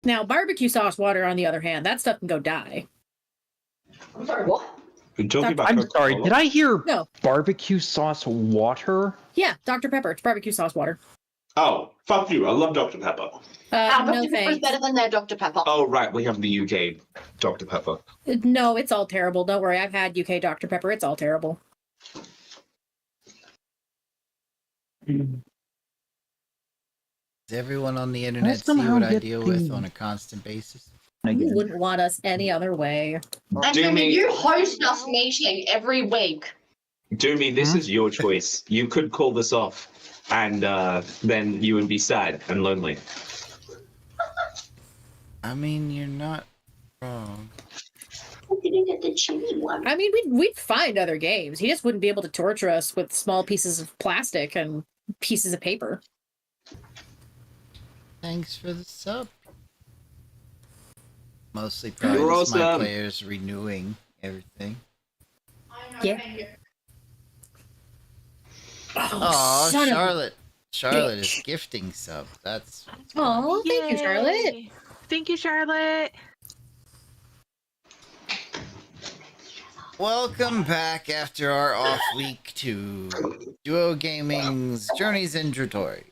Now, barbecue sauce water, on the other hand, that stuff can go die. I'm sorry, what? You're talking about I'm Coca-Cola? sorry, did I hear No. barbecue sauce water? Yeah, Dr. Pepper. It's barbecue sauce water. Oh, fuck you. I love Dr. Pepper. Our No Dr. Pepper is thanks. better than their Dr. Pepper. Oh, right. We have the UK Dr. Pepper. No, it's all terrible. Don't worry. I've had UK Dr. Pepper. It's all terrible. Does everyone on the internet see somehow what I get deal the- with on a constant basis? You wouldn't want us any other way. And Do then me- you host us meeting every week. Dumey, this is your choice. You could call this off, and then you would be sad and lonely. I mean, you're not wrong. I didn't get the chewy one. I mean, we'd find other games. He just wouldn't be able to torture us with small pieces of plastic and pieces of paper. Thanks for the sub. Mostly probably You're just my awesome. players renewing everything. Yeah. Oh, son of a- Charlotte. Charlotte is bitch. gifting sub. That's Oh, thank you, Charlotte. Yay. Thank you, Charlotte. welcome back after our off week to Duo Gaming's Journeys in Djruthourhi.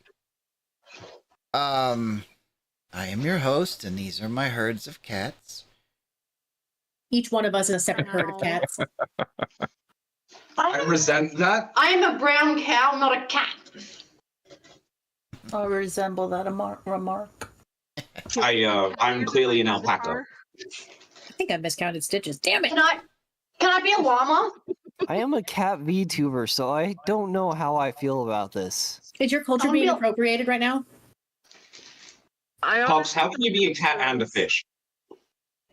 I am your host, and these are my herds of cats. Each one of us is a separate herd of cats. I resent that. I am a brown cow, not a cat. I resemble that remark. I'm clearly an alpaca. I think I miscounted stitches. Damn it. Can I be a llama? I am a cat VTuber, so I don't know how I feel about this. Is your culture I'm being Bill. appropriated right now? Pops, how can you be a cat and a fish?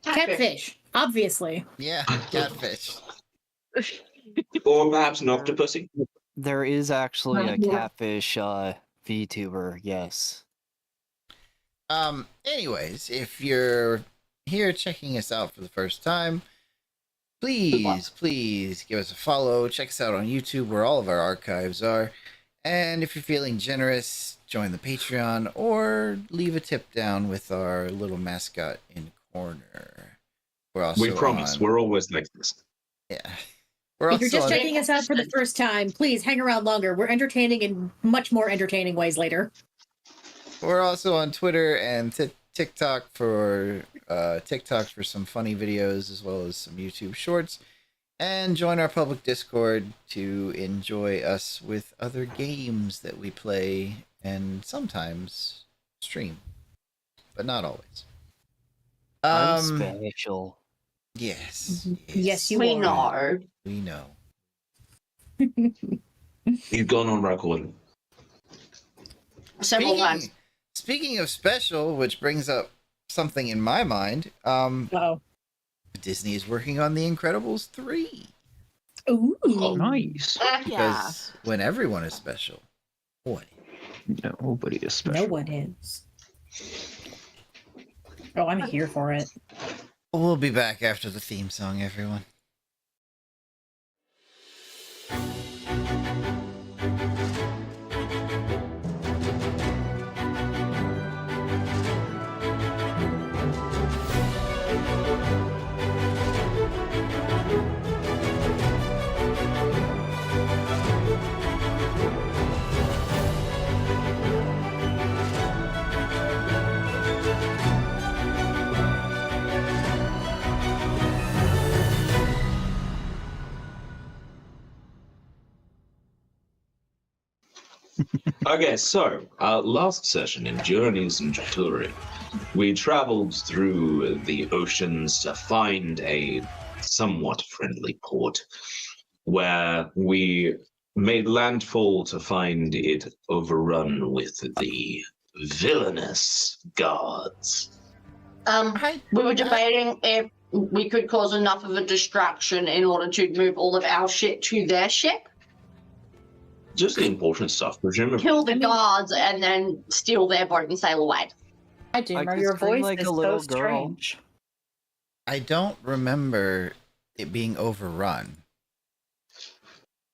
Catfish, obviously. Yeah, catfish. Or perhaps an octopussy? There is actually a Yeah. catfish VTuber, yes. Anyways, if you're here checking us out for the first time, please give us a follow. Check us out on YouTube where all of our archives are. And if you're feeling generous, join the Patreon or leave a tip down with our little mascot in the corner. We're also We promise. on- We're always like this. Yeah. We're If you're also just on, checking us out for the first time, please hang around longer. We're entertaining in much more entertaining ways later. we're also on Twitter and TikTok for TikToks for some funny videos as well as some YouTube shorts. And join our public Discord to enjoy us with other games that we play and sometimes stream, but not always. I'm special. Yes. Yes, you We are. know. We know. You've gone on record. Several times. Speaking of special, which brings up something in my mind, Uh-oh. Disney is working on The Incredibles 3. Ooh. Oh, Nice. Yeah. Because when everyone is special, boy. Nobody is special. No one is. Oh, I'm here for it. We'll be back after the theme song, everyone. Okay, so last session in Journeys in Djruthourhi, we traveled through the oceans to find a somewhat friendly port where we made landfall to find it overrun with the villainous guards. We were debating if we could cause enough of a distraction in order to move all of our shit to their ship, Just the important stuff, presumably. kill the guards, and then steal their boat and sail away. Hi, I Jimmer. could Your scream voice like is a little so girl. strange. I don't remember it being overrun.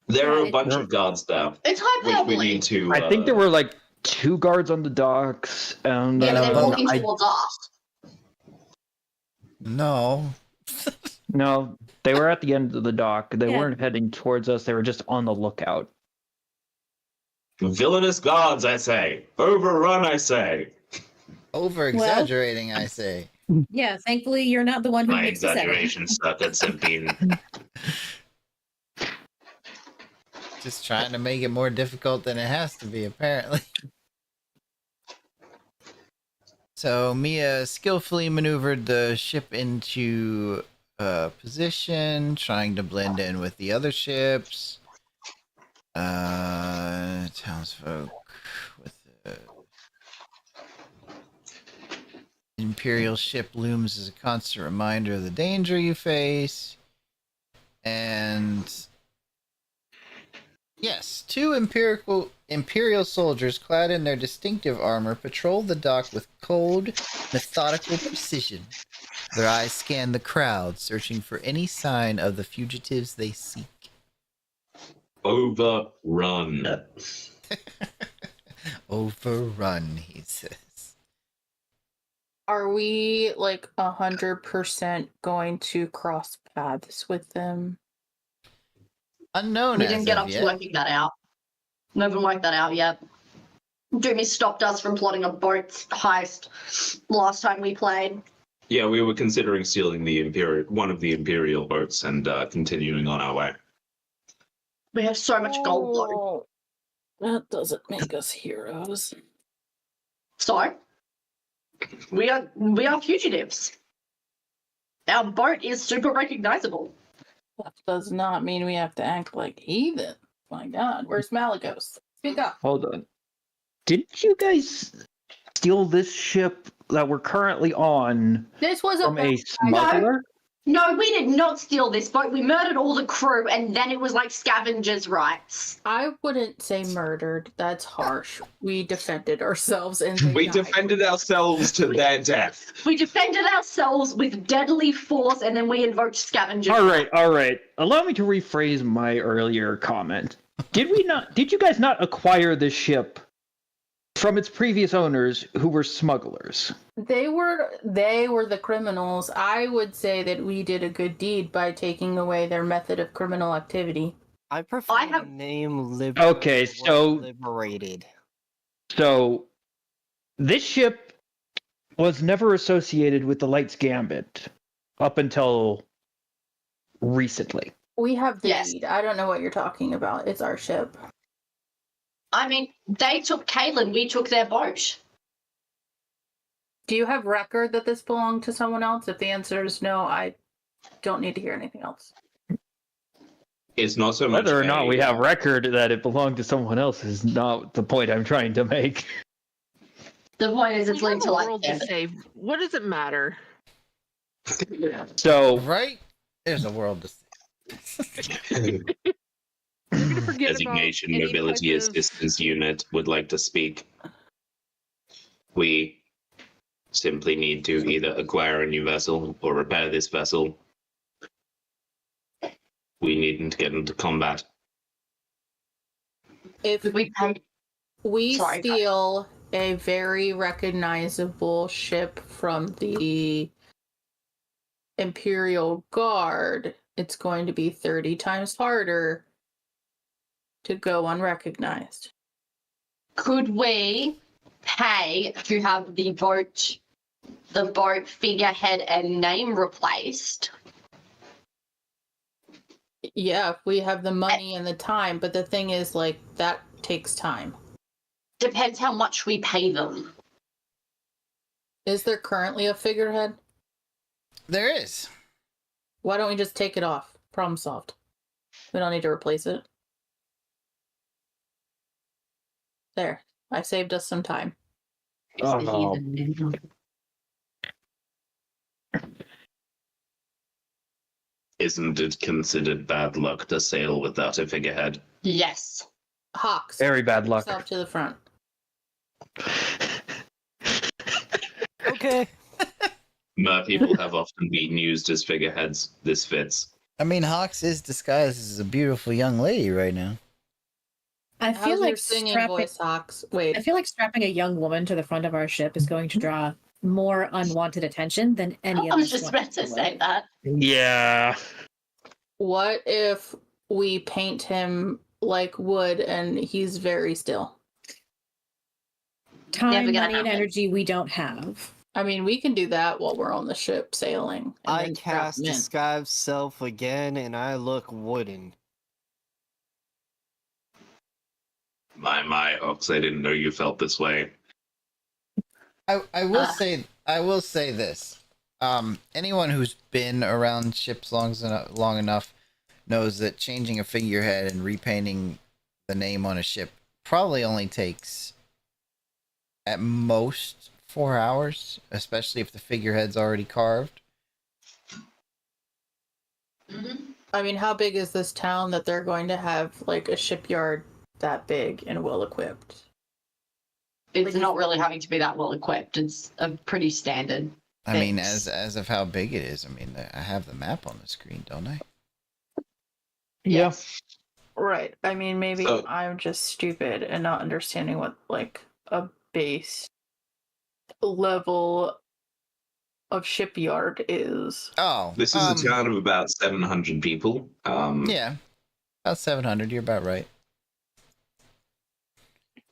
There are a bunch of guards there, It's which hyperbole. we need to. I think there were like 2 guards on the docks, and Yeah, No, they're no, walking I, towards us. No. No, they were at the end of the dock. They Yeah. weren't heading towards us. They were just on the lookout. Villainous gods, I say. Overrun, I say. Over exaggerating, I say. Yeah, thankfully you're not the one who My makes the seven. exaggeration circuits have been. Just trying to make it more difficult than it has to be, apparently. So Mia skillfully maneuvered the ship into position, trying to blend in with the other ships. Townsfolk with the Imperial ship looms as a constant reminder of the danger you face. And yes, two Imperial soldiers clad in their distinctive armor patrol the dock with cold, methodical precision. Their eyes scan the crowd, searching for any sign of the fugitives they seek. Overrun. Overrun, he says. Are we like 100% going to cross paths with them? Unknown We as didn't get of up to yet. working that out. We haven't worked that out yet. Dumey stopped us from plotting a boat heist last time we played. Yeah, we were considering stealing one of the Imperial boats and continuing on our way. We have so much gold though. That doesn't make us heroes. So we are fugitives. Our boat is super recognizable. That does not mean we have to act like heathen. My God, where's Malagos? Speak up. Hold on. Didn't you guys steal this ship that we're currently on This was from a a smuggler? No, we did not steal this boat. We murdered all the crew, and then it was like scavengers' rights. I wouldn't say murdered. That's harsh. We defended ourselves and We died. defended ourselves to their death. We defended ourselves with deadly force, and then we invoked scavengers. All right. Allow me to rephrase my earlier comment. Did you guys not acquire this ship from its previous owners who were smugglers? They were the criminals. I would say that we did a good deed by taking away their method of criminal activity. I prefer I have- the name Okay, so- liberated. So, this ship was never associated with the Light's Gambit up until recently. We have the Yes. deed. I don't know what you're talking about. It's our ship. I mean, they took Caitlin, we took their boat. Do you have record that this belonged to someone else? If the answer is no, I don't need to hear anything else. It's not so much Whether or not a- we have record that it belonged to someone else is not the point I'm trying to make. The point is, it's We have linked a to like world to save. What does it matter? So, Right? There's a world to see. We're gonna forget Designation about any Mobility type of- Assistance Unit would like to speak. We simply need to either acquire a new vessel or repair this vessel. We needn't get into combat. If we paid. we Sorry, steal a very recognizable ship from the Imperial Guard, it's going to be 30 times harder to go unrecognized. Could we pay to have the boat figurehead and name replaced? Yeah, if we have the money and the time, but the thing is, like, that takes time. Depends how much we pay them. Is there currently a figurehead? There is. Why don't we just take it off? Problem solved. We don't need to replace it. There. I saved us some time. oh, Isn't it considered bad luck to sail without a figurehead? Yes. Hawks. very bad luck. Yourself to the front. Okay. Mer people have often been used as figureheads. This fits. I mean, Hawks is disguised as a beautiful young lady right now. I How's feel your like singing strapping. voice, Hawks? Wait. I feel like strapping a young woman to the front of our ship is going to draw more unwanted attention than any of I was us just want about to say that. Yeah. What if we paint him like wood and he's very still? Time, Never gonna money, and happen. energy we don't have. I mean, we can do that while we're on the ship sailing. And I then drop cast him in. disguise self again, and I look wooden. My, Ox, I didn't know you felt this way. I will say this. Anyone who's been around ships long enough knows that changing a figurehead and repainting the name on a ship probably only takes at most 4 hours, especially if the figurehead's already carved. I mean, how big is this town that they're going to have like a shipyard that big and well equipped? It's not really having to be that well equipped. It's a pretty standard. I mean, Thanks. as of how big it is, I mean, I have the map on the screen, don't I? Yeah. Right. I mean, maybe So- I'm just stupid and not understanding what like a base level of shipyard is. Oh, This is a town of about 700 people. Yeah, about 700. You're about right.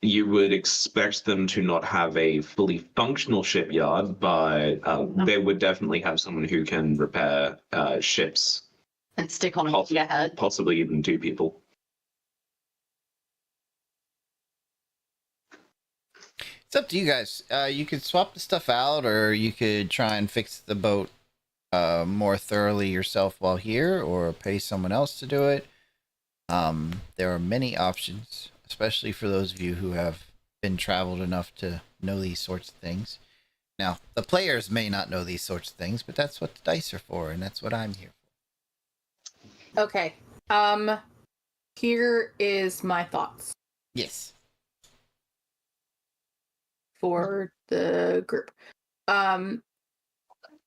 You would expect them to not have a fully functional shipyard, but they would definitely have someone who can repair ships, And stick on a figurehead. possibly even 2 people. It's up to you guys. You could swap the stuff out, or you could try and fix the boat more thoroughly yourself while here, or pay someone else to do it. There are many options, especially for those of you who have been traveled enough to know these sorts of things. Now, the players may not know these sorts of things, but that's what the dice are for, and that's what I'm here for. Okay. Here is my thoughts Yes. for the group.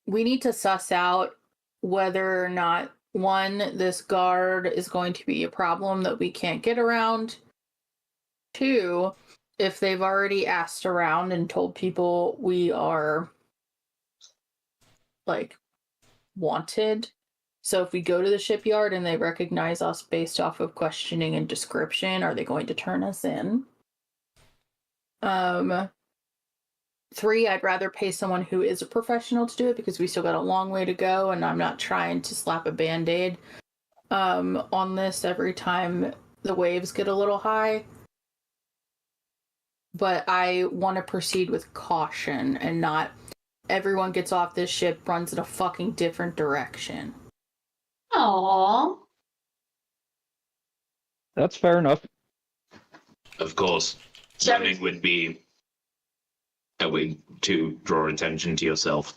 We need to suss out whether or not, one, this guard is going to be a problem that we can't get around. 2, if they've already asked around and told people we are like wanted. So if we go to the shipyard and they recognize us based off of questioning and description, are they going to turn us in? 3, I'd rather pay someone who is a professional to do it because we still got a long way to go, and I'm not trying to slap a band-aid on this every time the waves get a little high. But I want to proceed with caution and not everyone gets off this ship, runs in a fucking different direction. Aww. That's fair enough. Of course, running would be a way to draw attention to yourself.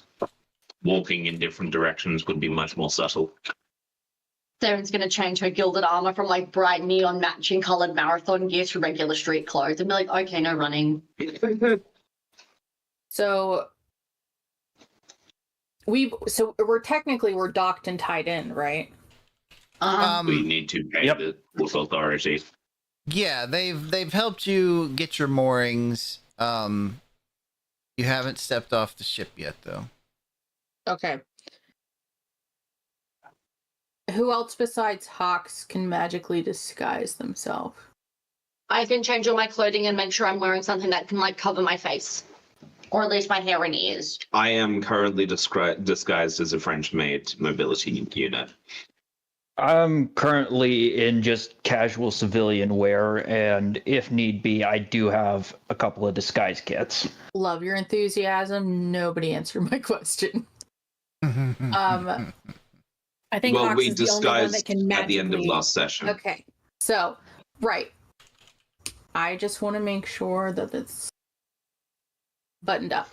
Walking in different directions would be much more subtle. Darren's going to change her gilded armor from like bright neon matching colored marathon gear to regular street clothes and be like, okay, no running. So we're docked and tied in, right? We need to pay Yep. the authority. Yeah, they've helped you get your moorings. You haven't stepped off the ship yet, though. Okay. Who else besides Hawks can magically disguise themselves? I can change all my clothing and make sure I'm wearing something that can like cover my face. Or at least my hair and ears. I am currently disguised as a French-made mobility unit. I'm currently in just casual civilian wear, and if need be, I do have a couple of disguise kits. Love your enthusiasm. Nobody answered my question. I think Well, Hawks we is the only one that disguised can at the end of magically- last session. Okay. So, right. I just want to make sure that it's buttoned up.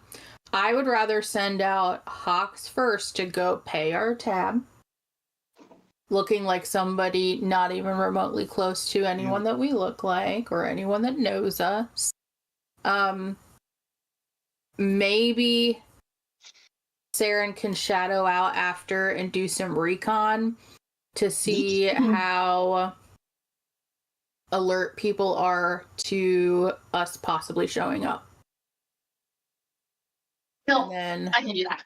I would rather send out Hawks first to go pay our tab, looking like somebody not even remotely close to anyone that we look like or anyone that knows us. Maybe Saren can shadow out after and do some recon to see how alert people are to us possibly showing up. No, and then I can do that.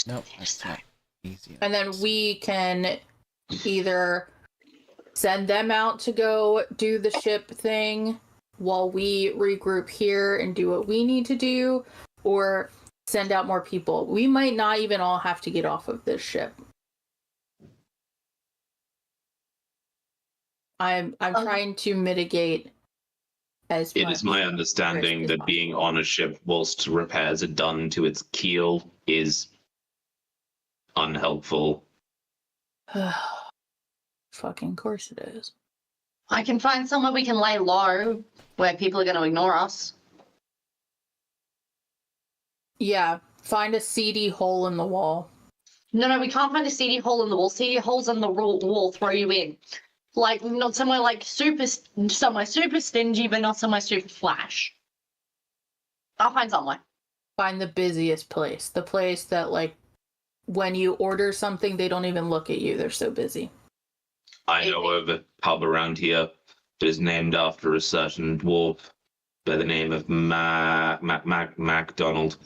Nope, that's not easy. and then we can either send them out to go do the ship thing while we regroup here and do what we need to do, or send out more people. We might not even all have to get off of this ship. I'm trying to mitigate as It much is my understanding risk as that being possible. on a ship whilst repairs are done to its keel is unhelpful. Fucking course it is. I can find somewhere we can lay low where people are going to ignore us. Yeah, find a seedy hole in the wall. No, we can't find a seedy hole in the wall. Seedy holes in the wall throw you in. Like, not somewhere like somewhere super stingy, but not somewhere super flash. I'll find somewhere. Find the busiest place. The place that, like, when you order something, they don't even look at you. They're so busy. I know of a pub around here that is named after a certain dwarf by the name of MacDonald.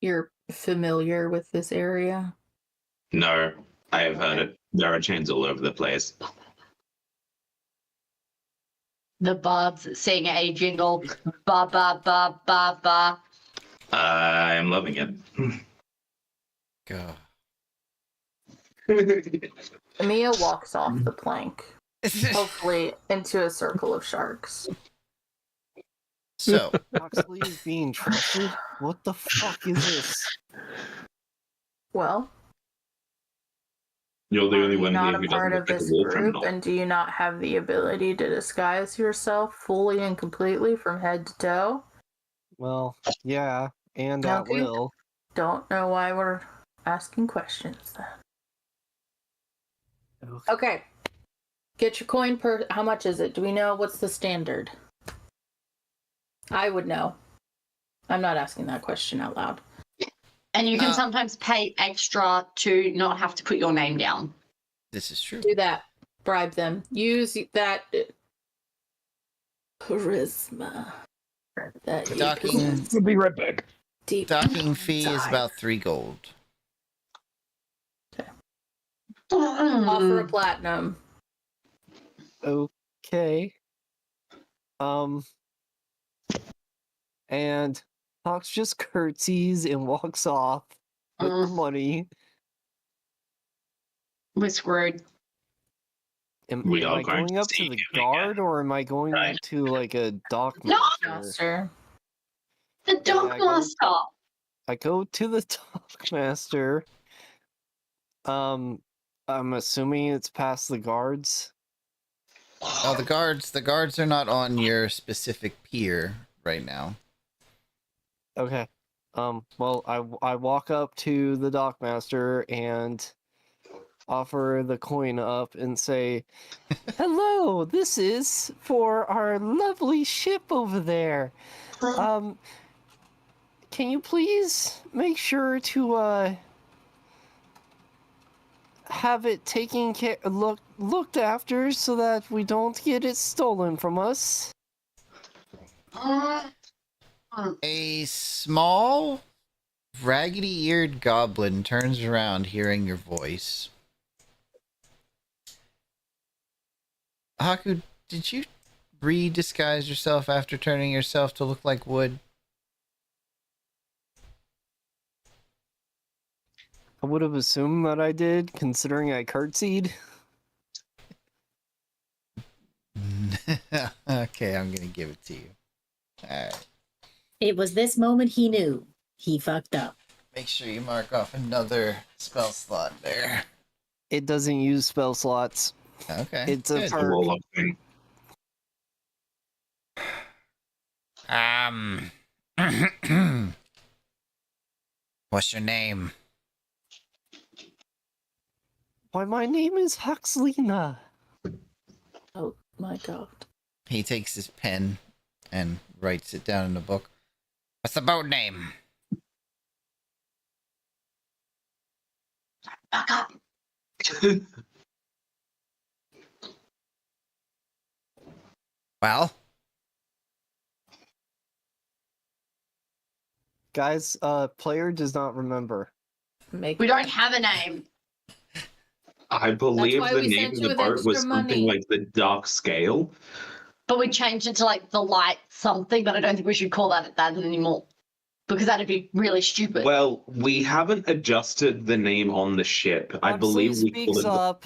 You're familiar with this area? No, I have heard it. There are chains all over the place. The birds sing a jingle. Ba ba ba ba ba. I am loving it. God. Mia walks off the plank, hopefully into a circle of sharks. So, Huxley is being trusted? What the fuck is this? Well, You're the are only you one not here a who doesn't part of look like a this war group, criminal. and do you not have the ability to disguise yourself fully and completely from head to toe? Well, yeah, and at Okay. will. Don't know why we're asking questions then. Okay. Get your coin per... How much is it? Do we know what's the standard? I would know. I'm not asking that question out loud. And you can sometimes pay extra to not have to put your name down. this is true. Do that. Bribe them. Use that charisma. That you Docking- possess We'll be right back. deep Docking fee is inside. about 3 gold. Offer a platinum. Okay. And Fox just curtsies and walks off with the money. We're screwed. Am We are I going going to up see to the him guard, or am I going Right. up to like a dock No! master? Master. The dog master. I go to the dock master. I'm assuming it's past the guards. Oh, the guards are not on your specific pier right now. Okay. Well, I walk up to the dockmaster and offer the coin up and say, "Hello, this is for our lovely ship over there. Can you please make sure to have it looked after so that we don't get it stolen from us?" A small, raggedy-eared goblin turns around hearing your voice. Haku, did you re-disguise yourself after turning yourself to look like wood? I would have assumed that I did, considering I curtsied. Okay, I'm gonna give it to you. Alright. It was this moment he knew he fucked up. Make sure you mark off another spell slot there. It doesn't use spell slots. Okay. It's a good. perk. roll-up thing. What's your name? Why, my name is Huxlina. Oh my god. He takes his pen and writes it down in a book. What's the boat name? Back up. Well, Guys, player does not remember. Make We don't have a name. I believe why the we name sent of you the with boat extra was something money. like the Dark Scale. But we changed it to like the light something, but I don't think we should call that anymore. Because that'd be really stupid. Well, we haven't adjusted the name on the ship. I Oxley believe we call speaks it. The- up,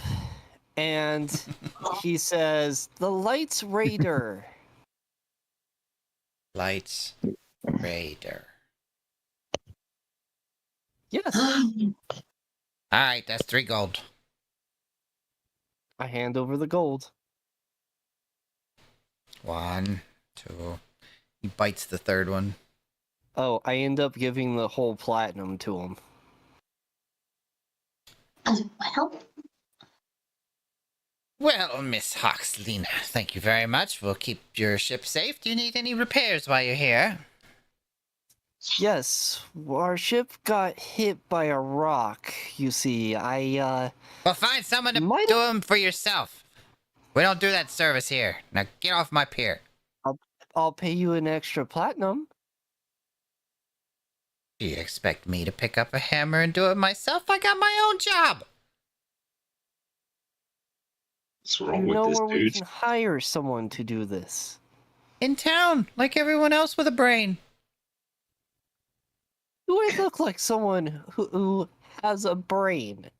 and he says, "The Lights Raider." Lights Raider. Yes. All right, that's 3 gold. I hand over the gold. 1, 2. He bites the third one. Oh, I end up giving the whole platinum to him. Well, Well, Miss Hoxlina, thank you very much. We'll keep your ship safe. Do you need any repairs while you're here? Yes, our ship got hit by a rock. You see, Well, find someone to Might- do them for yourself. We don't do that service here. Now get off my pier. I'll pay you an extra platinum. Do you expect me to pick up a hammer and do it myself? I got my own job. What's wrong You with know this where we dude? can hire someone to do this. In town, like everyone else with a brain. Do I look like someone who has a brain?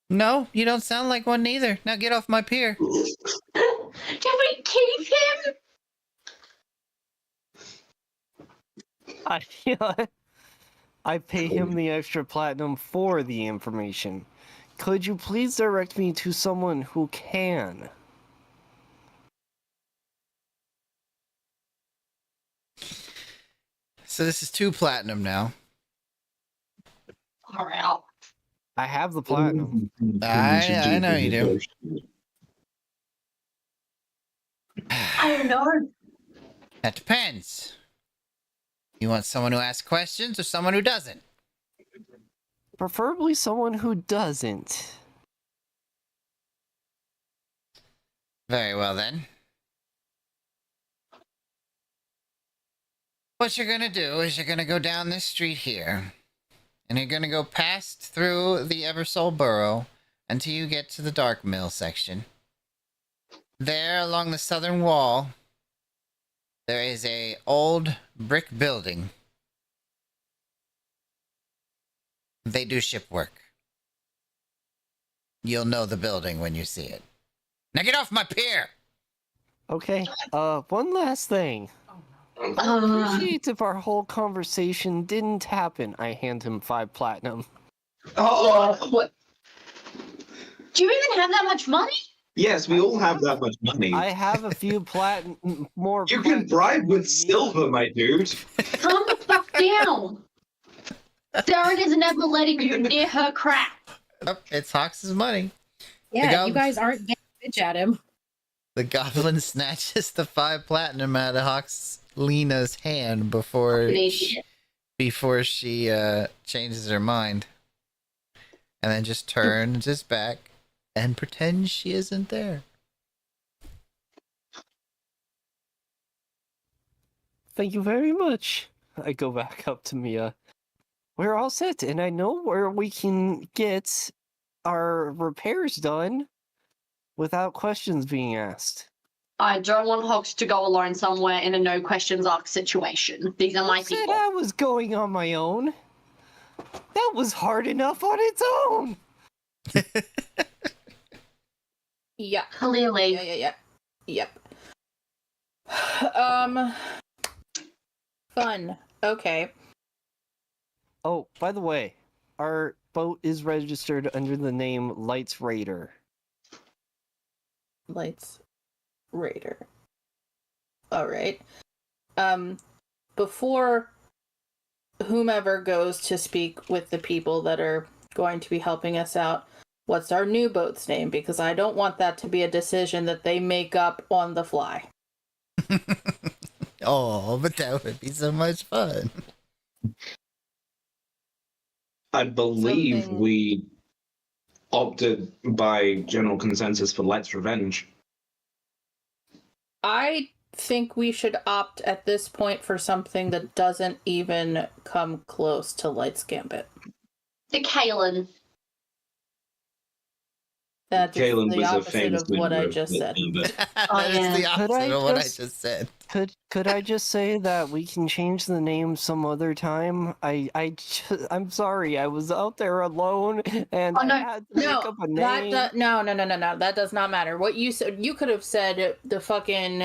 No, you don't sound like one neither. Now get off my pier. can we keep him? I pay him the extra platinum for the information. Could you please direct me to someone who can? So this is 2 platinum now. All right. I have the platinum. I know you do. I don't know. That depends. You want someone who asks questions or someone who doesn't? Preferably someone who doesn't. Very well then. What you're gonna do is you're gonna go down this street here, and you're gonna go past through the Eversoul Burrow until you get to the Dark Mill section. There, along the southern wall, there is a old brick building. They do ship work. You'll know the building when you see it. Now get off my pier! Okay, one last thing. I appreciate if our whole conversation didn't happen. I hand him 5 platinum. Oh, what? Do you even have that much money? Yes, we all have that much money. I have a few more. You can platinum bribe than with me. silver, my dude. Calm the fuck down. Darren is never letting you near her crap. Oh, it's Hawks' money. Yeah, goblin- you guys aren't getting a bitch at him. The goblin snatches the 5 platinum out of Hoxlena's hand before she changes her mind. And then just turns his back and pretends she isn't there. Thank you very much. I go back up to Mia. We're all set, and I know where we can get our repairs done without questions being asked. I don't want Hox to go alone somewhere in a no questions asked situation. These are my Who said people. I was going on my own? That was hard enough on its own. Yeah. Clearly. Yep. Fun. Okay. Oh, by the way, our boat is registered under the name Lights Raider. Lights Raider. All right. Before whomever goes to speak with the people that are going to be helping us out, what's our new boat's name? Because I don't want that to be a decision that they make up on the fly. Oh, but that would be so much fun. I believe Something- we opted by general consensus for Light's Revenge. I think we should opt at this point for something that doesn't even come close to Light's Gambit. The Kalen. That's Kalen the was a opposite famous of what I member just of said. Gambit. That is the yeah. Could opposite I of what I just- just said. Could I just say that we can change the name some other time? I'm sorry, I was out there alone and Oh, no. I had to make up a name. No. That does not matter. What you said, you could have said the fucking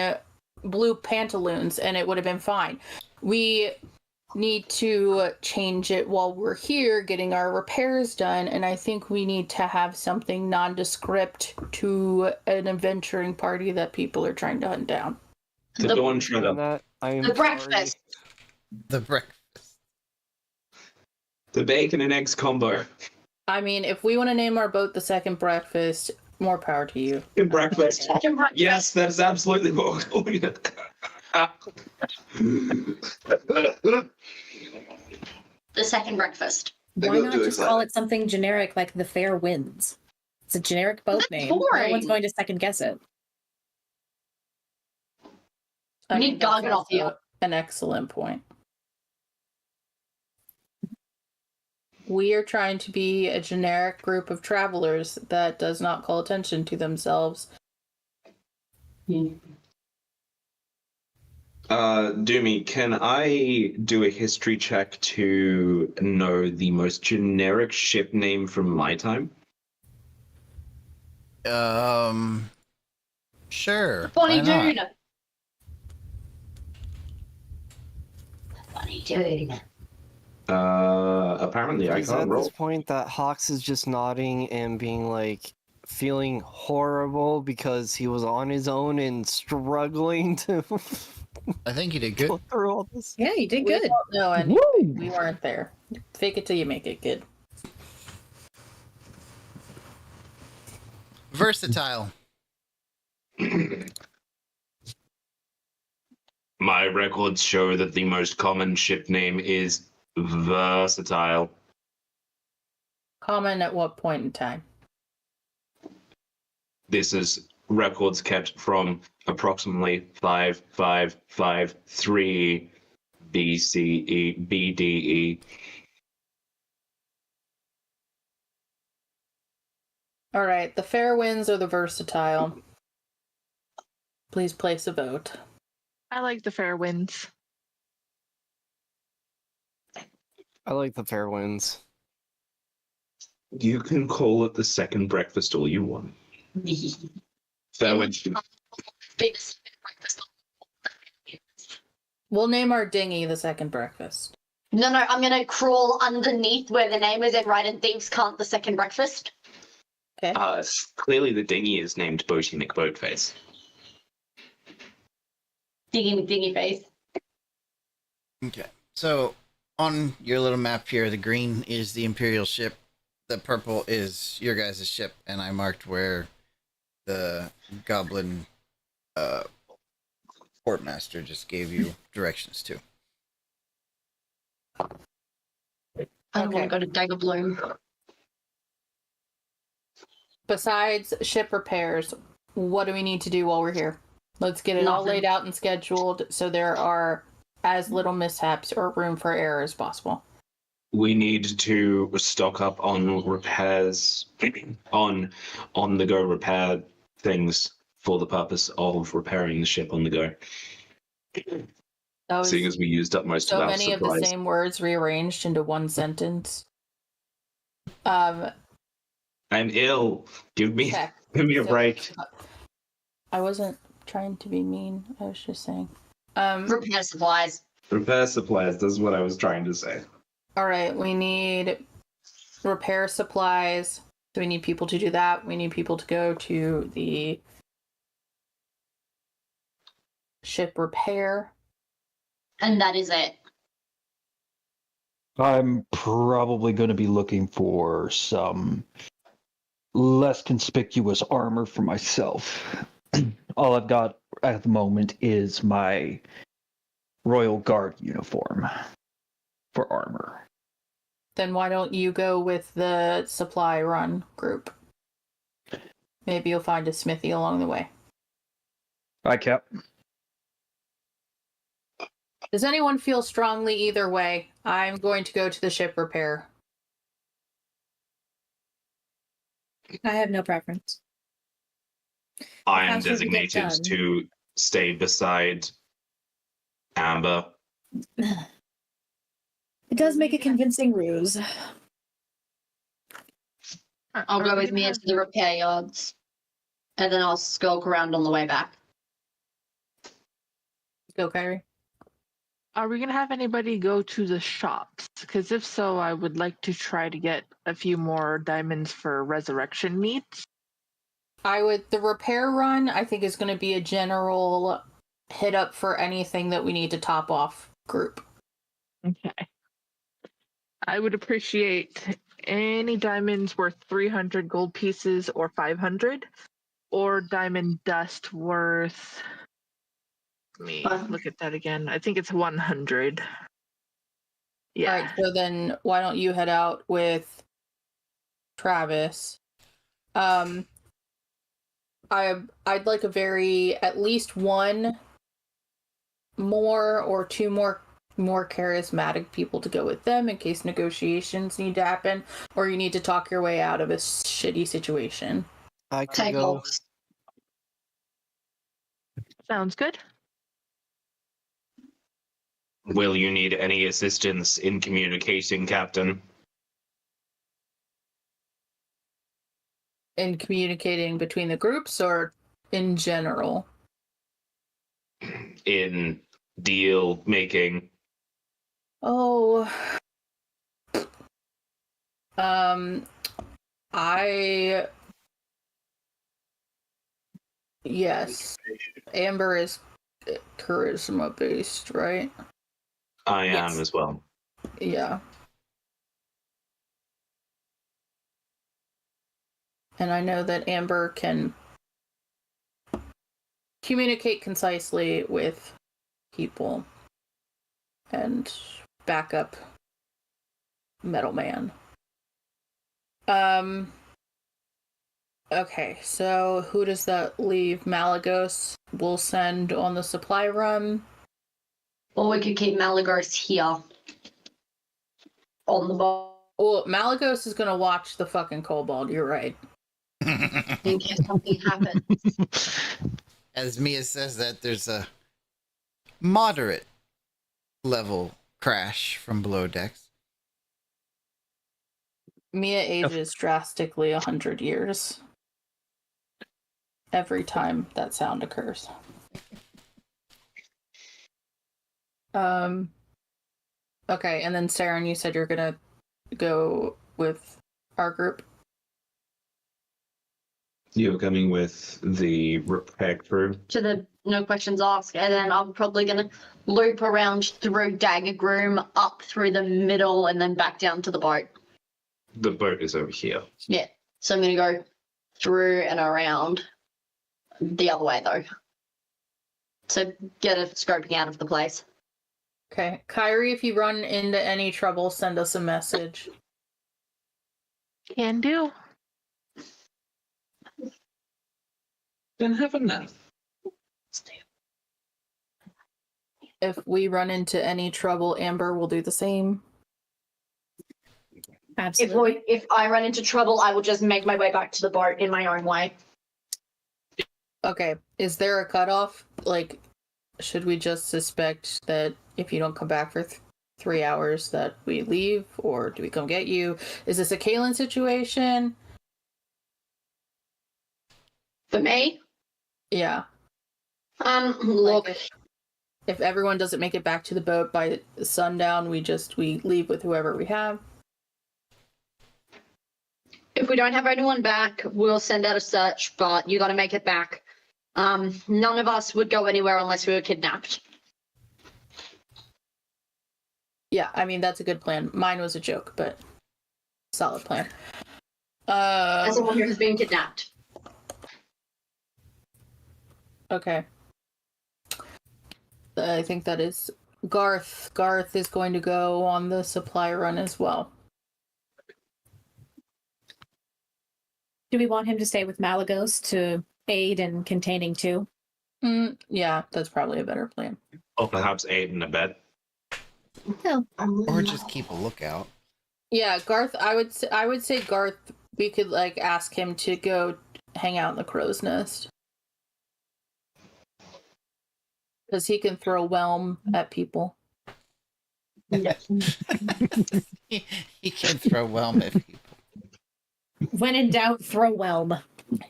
blue pantaloons, and it would have been fine. We need to change it while we're here getting our repairs done, and I think we need to have something nondescript to an adventuring party that people are trying to hunt down. The The- Dawn Shredder. That I am The breakfast. The breakfast. The bacon and eggs combo. I mean, if we want to name our boat the Second Breakfast, more power to you. In breakfast. Second breakfast. Yes, that is absolutely what we're calling it. The second breakfast. I Why got not too just call it something generic like the Fair Winds? It's a generic boat That's name. No boring. one's going to second guess it. I We mean, need that's Gargan off also you. an excellent point. We are trying to be a generic group of travelers that does not call attention to themselves. Dumey, can I do a history check to know the most generic ship name from my time? Sure. Funny why not? dude. Funny dude. Apparently I Is can't at roll. this point that Hawks is just nodding and being like feeling horrible because he was on his own and struggling to I think you did good. go through all this. Yeah, you did We good. don't know anything. Woo! We weren't there. Fake it till you make it good. Versatile. My records show that the most common ship name is Versatile. Common at what point in time? This is records kept from approximately 5553 BCE, BDE. All right, the fair winds or the versatile. Please place a vote. I like the fair winds. I like the fair winds. You can call it the second breakfast all you want. Fair winds. Biggest breakfast. We'll name our dinghy the Second Breakfast. No, I'm gonna crawl underneath where the name is and write in Thieves' Cant the second breakfast. Okay. Clearly the dinghy is named Boaty McBoatface. Dingy face. Okay. So on your little map here, the green is the Imperial ship, the purple is your guys' ship, and I marked where the goblin portmaster just gave you directions to. I Okay. want to go to Dagger Bloom. Besides ship repairs, what do we need to do while we're here? Let's get it all Nothing. laid out and scheduled so there are as little mishaps or room for error as possible. We need to stock up on repairs, on the go repair things for the purpose of repairing the ship on the go. That was Seeing as we used up most so of our many of the supplies. same words rearranged into one sentence. I'm ill. Give me Check. a So- break. I wasn't trying to be mean. I was just saying. All Repair supplies. Repair supplies. That's what I was trying to say. right, we need repair supplies. So we need people to do that. We need people to go to the ship repair. And that is it. I'm probably going to be looking for some less conspicuous armor for myself. All I've got at the moment is my Royal Guard uniform for armor. Then why don't you go with the supply run group? Maybe you'll find a smithy along the way. Hi, Cap. Does anyone feel strongly either way? I'm going to go to the ship repair. I have no preference. I am faster we get designated done. to stay beside Amber. It does make a convincing ruse. I'll go with Mia to the repair yards. And then I'll skulk around on the way back. Go, Kyrie. Are we gonna have anybody go to the shops? Because if so, I would like to try to get a few more diamonds for resurrection meats. The repair run, I think, is going to be a general hit up for anything that we need to top off group. Okay. I would appreciate any diamonds worth 300 gold pieces or 500, or diamond dust worth. Let me look at that again. I think it's 100. Yeah. All right, so then why don't you head out with Travis? I'd like at least one more or two more charismatic people to go with them in case negotiations need to happen, or you need to talk your way out of a shitty situation. I could Take go. off. Sounds good. Will you need any assistance in communicating, Captain? In communicating between the groups or in general? In deal making? Oh. Yes. Amber is charisma based, right? I am Yes. as well. Yeah. And I know that Amber can communicate concisely with people and back up Metal Man. Okay, so who does that leave? Malagos will send on the supply run. Or we could keep Malagos here. On the boat. Well, Malagos is gonna watch the fucking kobold, you're right. In case something happens. As Mia says that, there's a moderate level crash from below decks. Mia ages drastically 100 years. Every time that sound occurs. Okay, and then Saren, you said you're gonna go with our group. You're coming with the repair crew? To the no questions asked, and then I'm probably gonna loop around through Dagger Groom, up through the middle, and then back down to the boat. The boat is over here. Yeah. So I'm gonna go through and around the other way though. So get a scoping out of the place. Okay, Kyrie, if you run into any trouble, send us a message. Can do. Then have a nap. If we run into any trouble, Amber will do the same. Absolutely. If I run into trouble, I will just make my way back to the boat in my own way. Okay, is there a cutoff? Like, should we just suspect that if you don't come back for 3 hours that we leave, or do we come get you? Is this a Kaylin situation? For me, Yeah. look, Like if everyone doesn't make it back to the boat by sundown, we leave with whoever we have. if we don't have anyone back, we'll send out a search, but you gotta make it back. None of us would go anywhere unless we were kidnapped. Yeah, I mean that's a good plan. Mine was a joke, but solid plan. As someone who has been kidnapped. Okay. I think that is Garth. Garth is going to go on the supply run as well. Do we want him to stay with Malagos to aid in containing too? Yeah, that's probably a better plan. Or perhaps aid in a bed. Or just keep a lookout. Yeah, Garth. I would say Garth. We could like ask him to go hang out in the crow's nest because he can throw whelm at people. He can throw whelm at people. When in doubt, throw whelm.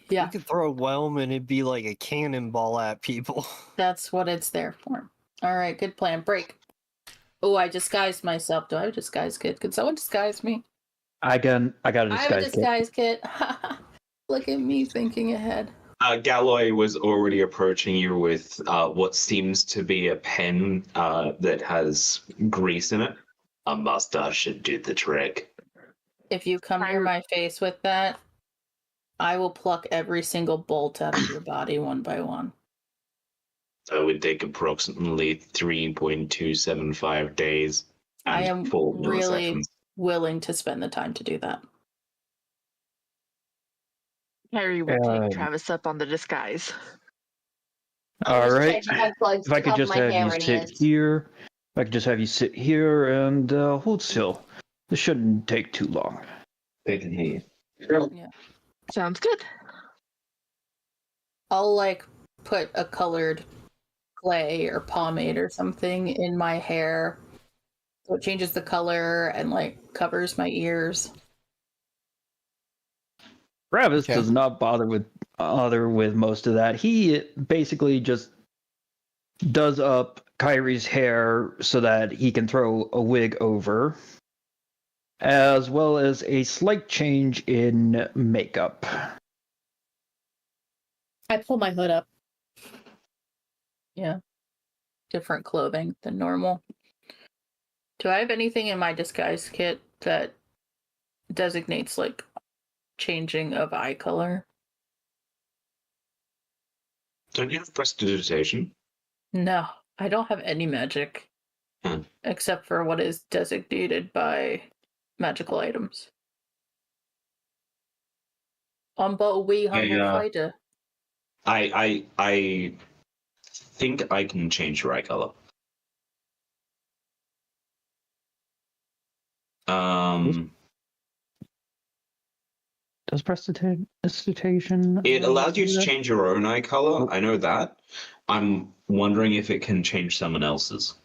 Yeah, You could throw a whelm and it'd be like a cannonball at people. that's what it's there for. All right, good plan. Break. Oh, I disguised myself. Do I have a disguise kit? Could someone disguise me? I got a I have a disguise kit. disguise kit. Look at me thinking ahead. Galloy was already approaching you with what seems to be a pen that has grease in it. A mustache should do the trick. If you come near my face with that, I will pluck every single bolt out of your body one by one. So it would take approximately 3.275 days and I am 4 really milliseconds. willing to spend the time to do that. Harry will Um, take Travis up on the disguise. All right. If If I could just have you sit here, if I could just have you sit here and hold still. This shouldn't take too long. They can hear you. Sounds good. I'll like put a colored clay or pomade or something in my hair so it changes the color and like covers my ears. Travis Okay. does not bother with most of that. He basically just does up Kyrie's hair so that he can throw a wig over, as well as a slight change in makeup. I pull my hood up. Yeah. Different clothing than normal. Do I have anything in my disguise kit that designates like changing of eye color? Don't you have prestidigitation? No, I don't have any magic except for what is designated by magical items. I'm but a wee humble fighter. I think I can change your eye color. Does prestidigitation? It allows you to change your own eye color. I know that. I'm wondering if it can change someone else's.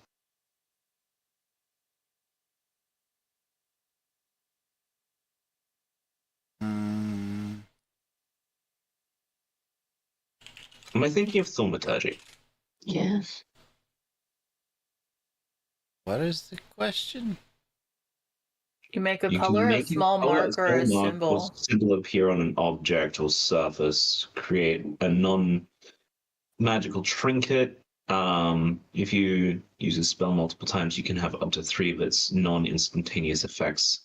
Am I thinking of thaumaturgy? Yes. What is the question? You make a You can color, a make small color, mark, or a small mark symbol. symbol appear on an object or surface. Create a non-magical trinket. If you use a spell multiple times, you can have up to 3 of its non-instantaneous effects.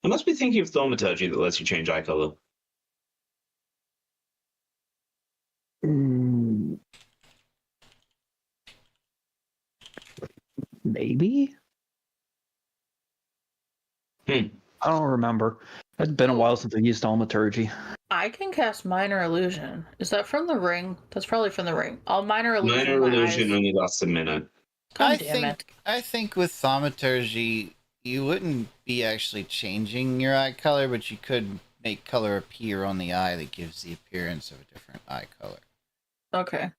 I must be thinking of thaumaturgy that lets you change eye color. Maybe? I don't remember. It's been a while since I used thaumaturgy. I can cast minor illusion. Is that from the ring? That's probably from the ring. I'll minor illusion. Minor my illusion eyes. only lasts a minute. God damn it. I think with thaumaturgy, you wouldn't be actually changing your eye color, but you could make color appear on the eye that gives the appearance of a different eye color. Okay.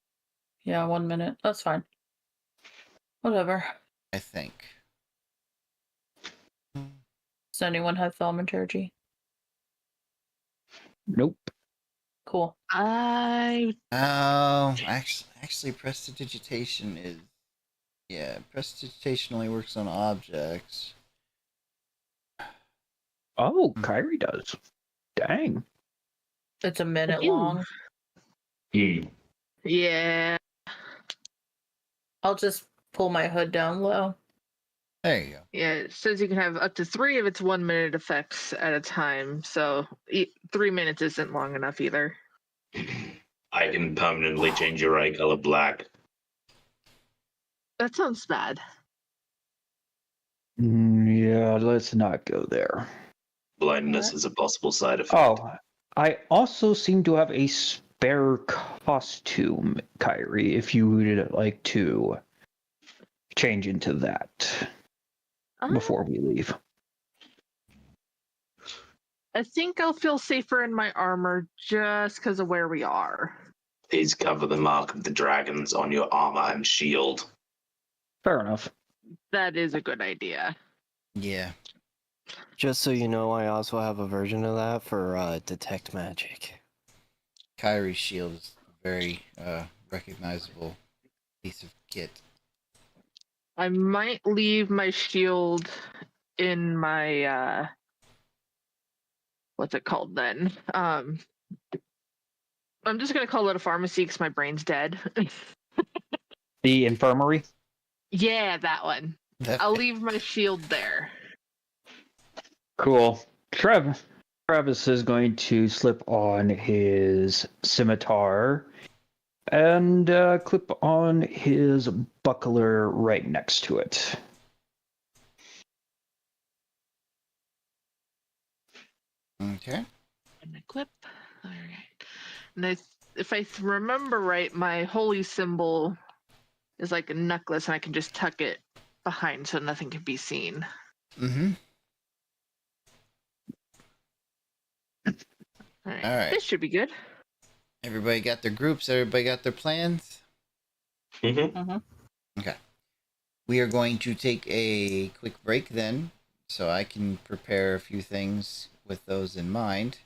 Yeah, 1 minute. That's fine. Whatever. I think. Does anyone have thaumaturgy? Nope. Cool. I Oh, actually, prestidigitation is. Yeah, prestidigitation only works on objects. Oh, Kyrie does. Dang. It's a minute Ew. long. yeah. I'll just pull my hood down low. There you go. Yeah, it says you can have up to 3 of its 1 minute effects at a time, so 3 minutes isn't long enough either. I can permanently change your eye color black. That sounds bad. Yeah, let's not go there. Blindness is a possible side effect. Oh, I also seem to have a spare costume, Kyrie, if you would like to change into that before we leave. I think I'll feel safer in my armor just because of where we are. Please cover the mark of the dragons on your armor and shield. Fair enough. That is a good idea. Yeah. Just so you know, I also have a version of that for detect magic. Kyrie's shield is a very recognizable piece of kit. I might leave my shield in my what's it called then? I'm just gonna call it a pharmacy because my brain's dead. The infirmary? Yeah, that one. That I'll leave my shield there. Cool. Travis is going to slip on his scimitar and clip on his buckler right next to it. Okay. And equip. All right. And if I remember right, my holy symbol is like a necklace, and I can just tuck it behind so nothing can be seen. Mm-hmm. All right. All right. This should be good. Everybody got their groups. Everybody got their plans. Mm-hmm. Okay. We are going to take a quick break then, so I can prepare a few things with those in mind.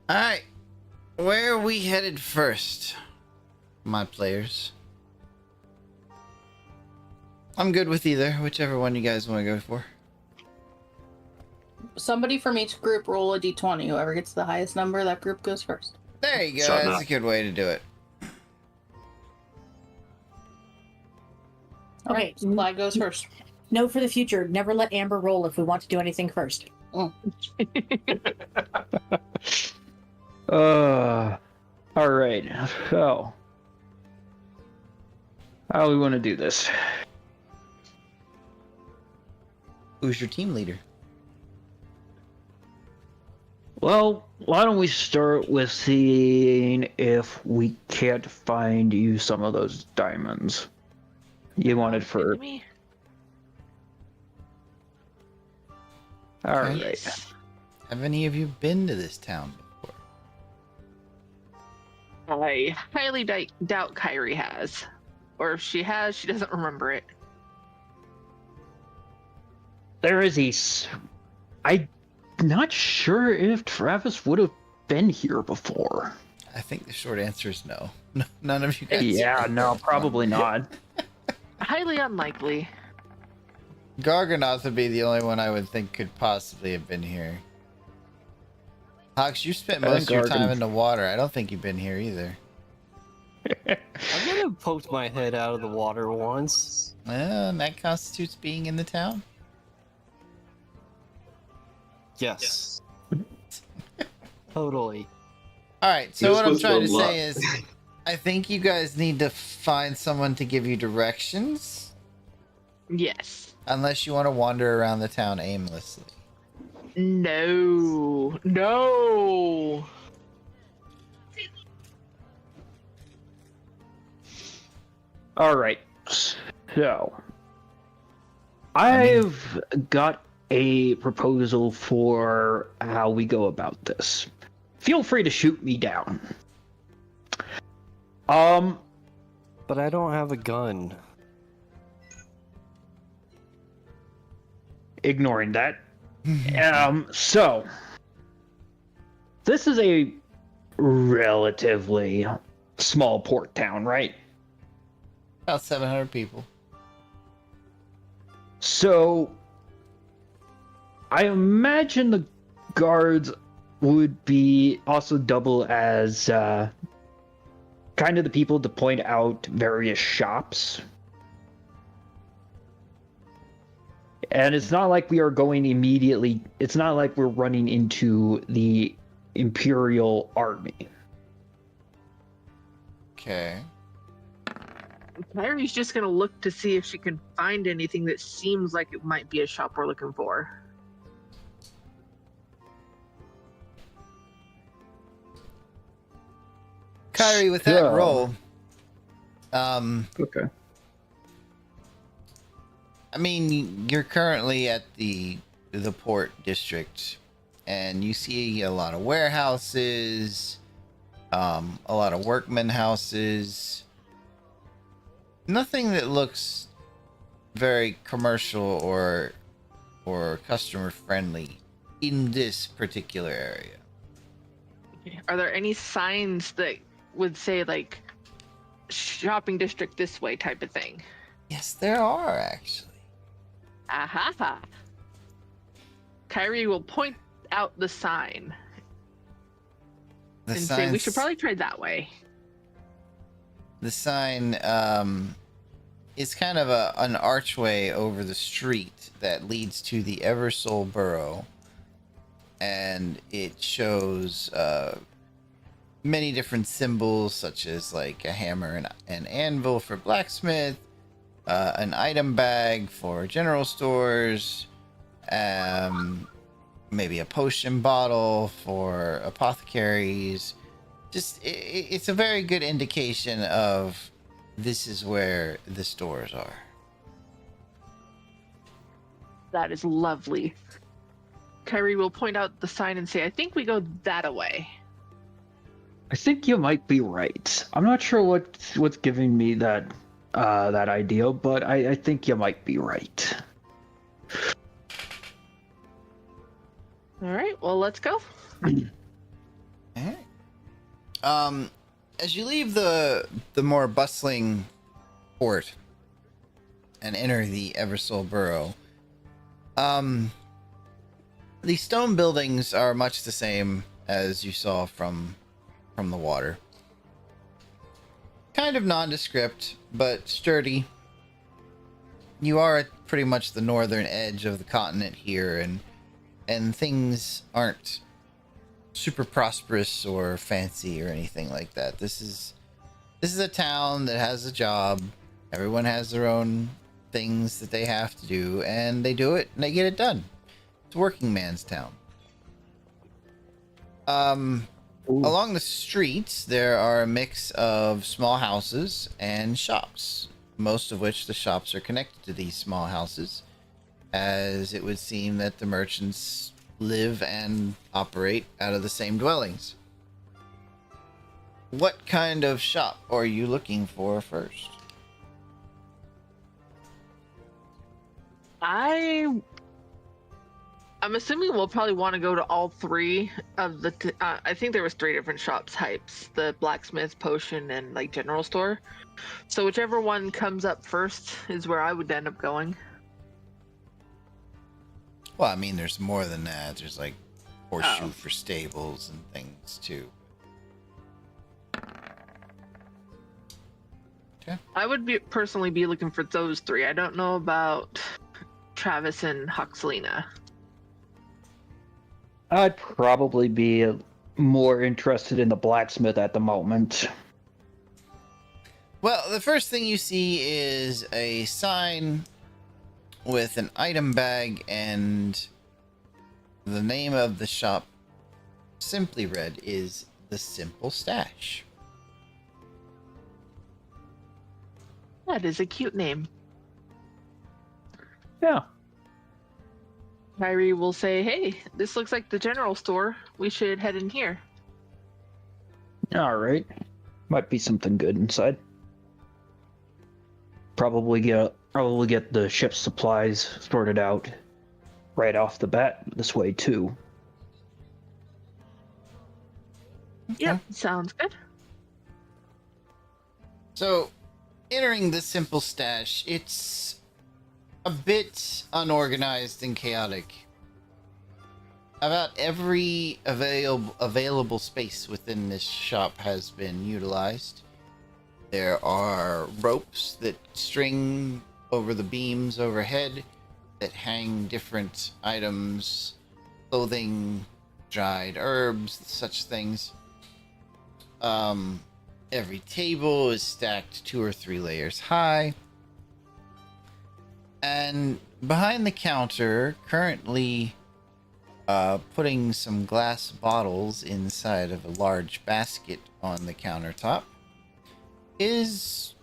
Alright, where are we headed first, my players? I'm good with either, whichever one you guys want to go for. Somebody from each group roll a d20. Whoever gets the highest number, that group goes first. There you go, Shut that's up. a good way to do it. Okay, Supply goes first. note for the future: never let Amber roll if we want to do anything first. All right. So, how do we want to do this? Who's your team leader? Well, why don't we start with seeing if we can't find you some of those diamonds you wanted for. Me? All Okay. right. Yes. Have any of you been to this town before? I highly doubt Kyrie has. Or if she has, she doesn't remember it. There is I'm not sure if Travis would have been here before. I think the short answer is no. None of you guys. Yeah, no, probably not. Highly unlikely. Garganoth would be the only one I would think could possibly have been here. Hawks, you spent I most think of your time Gargan- in the water. I don't think you've been here either. I might have poked my head out of the water once. And that constitutes being in the town? Yes. Totally. Alright, so This what I'm was trying the to luck. say is, I think you guys need to find someone to give you directions, Yes. unless you want to wander around the town aimlessly. No. No. All right. So, I've got a proposal for how we go about this. Feel free to shoot me down. But I don't have a gun. Ignoring that. So, this is a relatively small port town, right? About 700 people. So, I imagine the guards would be also double as kind of the people to point out various shops. And it's not like we are going immediately. It's not like we're running into the Imperial Army. Okay. Kyrie's just gonna look to see if she can find anything that seems like it might be a shop we're looking for. Kyrie, with that Yeah. roll, Okay. I mean, you're currently at the port district, and you see a lot of warehouses, a lot of workman houses. Nothing that looks very commercial or customer friendly in this particular area. Are there any signs that would say like shopping district this way type of thing? Yes, there are actually. Aha! Kyrie will point out the sign The and say we should signs- probably try that way. The sign is kind of an archway over the street that leads to the Eversoul Burrow, and it shows many different symbols, such as like a hammer and an anvil for blacksmith, an item bag for general stores, maybe a potion bottle for apothecaries. Just it's a very good indication of this is where the stores are. That is lovely. Kyrie will point out the sign and say, I think we go that way. I think you might be right. I'm not sure what's giving me that that idea, but I think you might be right. All right, well, let's go. Alright. As you leave the more bustling port and enter the Eversoul Burrow, the stone buildings are much the same as you saw from the water. Kind of nondescript, but sturdy. You are at pretty much the northern edge of the continent here, and things aren't super prosperous or fancy or anything like that. This is a town that has a job. Everyone has their own things that they have to do, and they do it and they get it done. It's a working man's town. Along the streets, there are a mix of small houses and shops, most of which the shops are connected to these small houses, as it would seem that the merchants live and operate out of the same dwellings. What kind of shop are you looking for first? I'm assuming we'll probably want to go to all three of the. I think there was 3 different shop types: the blacksmith, potion, and like general store. So whichever one comes up first is where I would end up going. Well, I mean, there's more than that. There's like horseshoe Oh. for stables and things too. I would personally be looking for those 3. I don't know about Travis and Huxlina. I'd probably be more interested in the blacksmith at the moment. Well, the first thing you see is a sign with an item bag, and the name of the shop, simply read, is The Simple Stash. That is a cute name. Yeah. Kyrie will say, hey, this looks like the general store. We should head in here. All right. Might be something good inside. Probably get the ship's supplies sorted out right off the bat this way too. Yep, sounds good. So, entering The Simple Stash, it's a bit unorganized and chaotic. About every available space within this shop has been utilized. There are ropes that string over the beams overhead. that hang different items, clothing, dried herbs, such things. Every table is stacked 2 or 3 layers high. And behind the counter, currently putting some glass bottles inside of a large basket on the countertop, is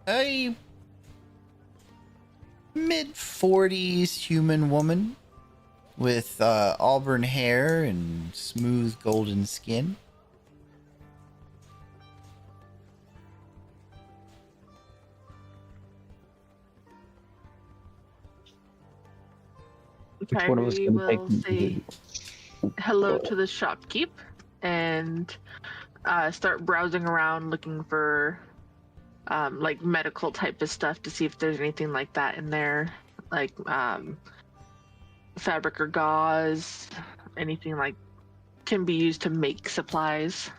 a mid-40s human woman with auburn hair and smooth golden skin. Which one of us Kyrie can will take say hello to the shopkeep and start browsing around looking for like medical type of stuff to see if there's anything like that in there, like fabric or gauze, anything like can be used to make supplies.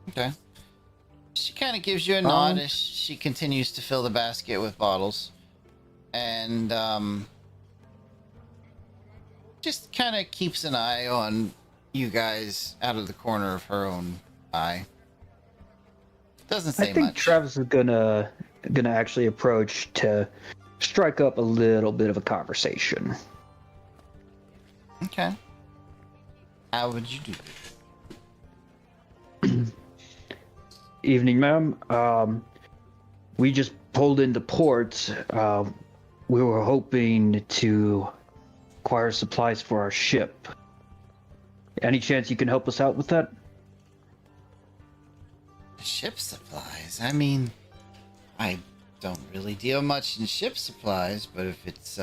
Okay. She kind of gives you a nod as she continues to fill the basket with bottles. And just kind of keeps an eye on you guys out of the corner of her own eye. Doesn't say I think much. Travis is gonna actually approach to strike up a little bit of a conversation. Okay. How would you do it? Evening, ma'am. We just pulled into port. We were hoping to acquire supplies for our ship. Any chance you can help us out with that? Ship supplies? I mean, I don't really deal much in ship supplies, but if it's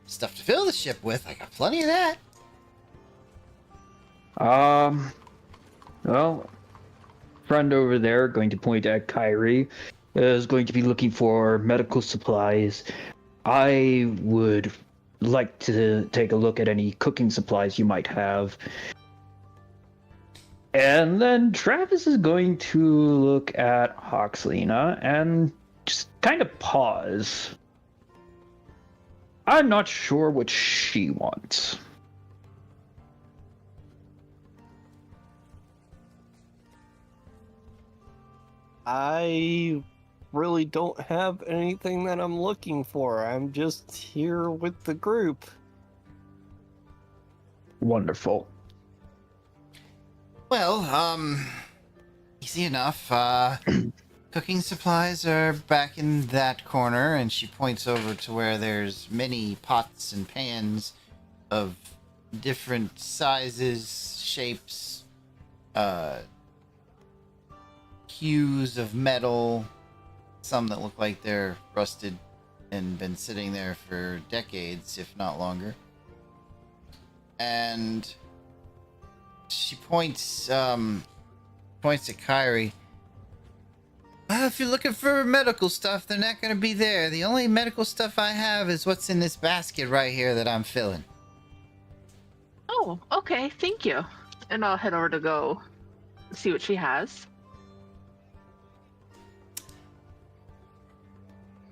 stuff to fill the ship with, I got plenty of that. Well, friend over there, going to point at Kyrie, is going to be looking for medical supplies. I would like to take a look at any cooking supplies you might have. And then Travis is going to look at Hoxlina and just kind of pause. I'm not sure what she wants. I really don't have anything that I'm looking for. I'm just here with the group. Wonderful. Well, easy enough. Cooking supplies are back in that corner, and she points over to where there's many pots and pans of different sizes, shapes, hues of metal, some that look like they're rusted and been sitting there for decades, if not longer. And she points at Kyrie. Well, if you're looking for medical stuff, they're not going to be there. The only medical stuff I have is what's in this basket right here that I'm filling. Oh, okay, thank you. And I'll head over to go see what she has.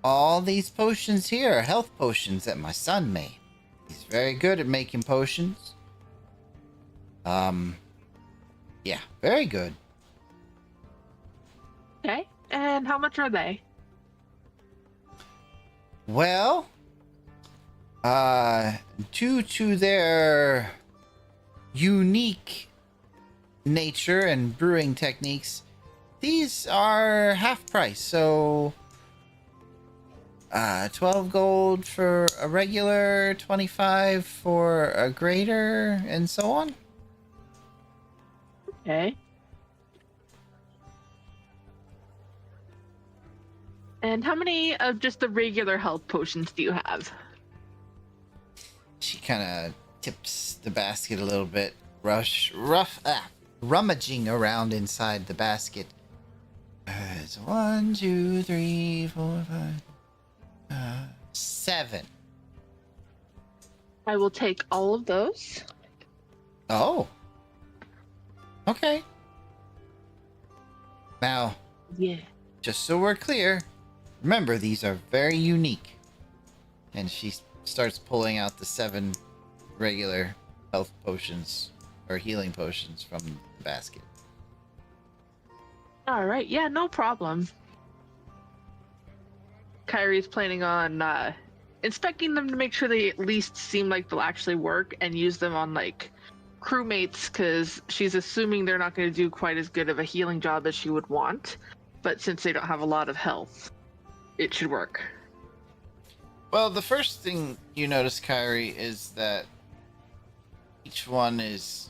All these potions here are health potions that my son made. He's very good at making potions. Yeah, very good. Okay, and how much are they? Well, due to their unique nature and brewing techniques, these are half price. So, 12 gold for a regular, 25 for a greater, and so on. Okay. And how many of just the regular health potions do you have? She kind of tips the basket a little bit, rummaging around inside the basket. It's 1, 2, 3, 4, 5, 7. I will take all of those. Oh. Okay. Now, Yeah. just so we're clear, remember these are very unique. And she starts pulling out the 7 regular health potions or healing potions from the basket. All right, yeah, no problem. Kyrie's planning on inspecting them to make sure they at least seem like they'll actually work and use them on like crewmates, because she's assuming they're not going to do quite as good of a healing job as she would want. But since they don't have a lot of health, it should work. Well, the first thing you notice, Kyrie, is that each one is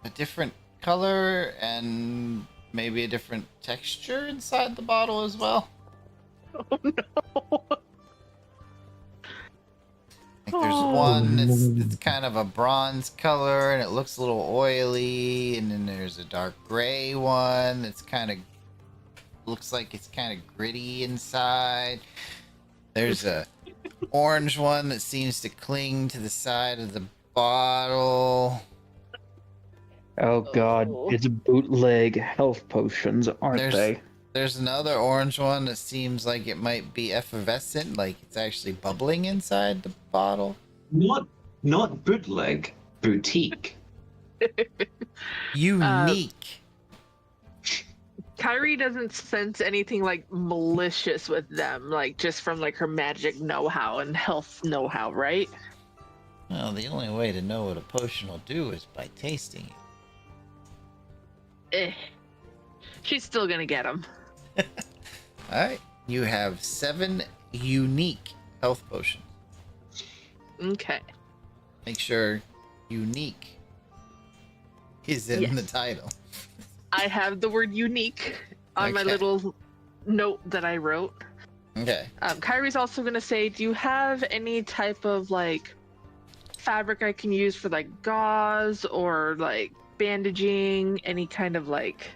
a different color and maybe a different texture inside the bottle as well. Oh no! Like there's one that's kind of a bronze color and it looks a little oily, and then there's a dark gray one that's kind of looks like it's kind of gritty inside. There's a orange one that seems to cling to the side of the bottle. Oh god, it's bootleg health potions, aren't they? There's another orange one that seems like it might be effervescent, like it's actually bubbling inside the bottle. Not bootleg, boutique. Unique. Kyrie doesn't sense anything like malicious with them, like just from like her magic know-how and health know-how, right? Well, the only way to know what a potion will do is by tasting it. She's still gonna get them. Alright, you have 7 unique health potions. Okay. Make sure unique is in the title. I have the word unique on my Okay. little note that I wrote. Okay. Kyrie's also gonna say, do you have any type of like fabric I can use for like gauze or like bandaging, any kind of like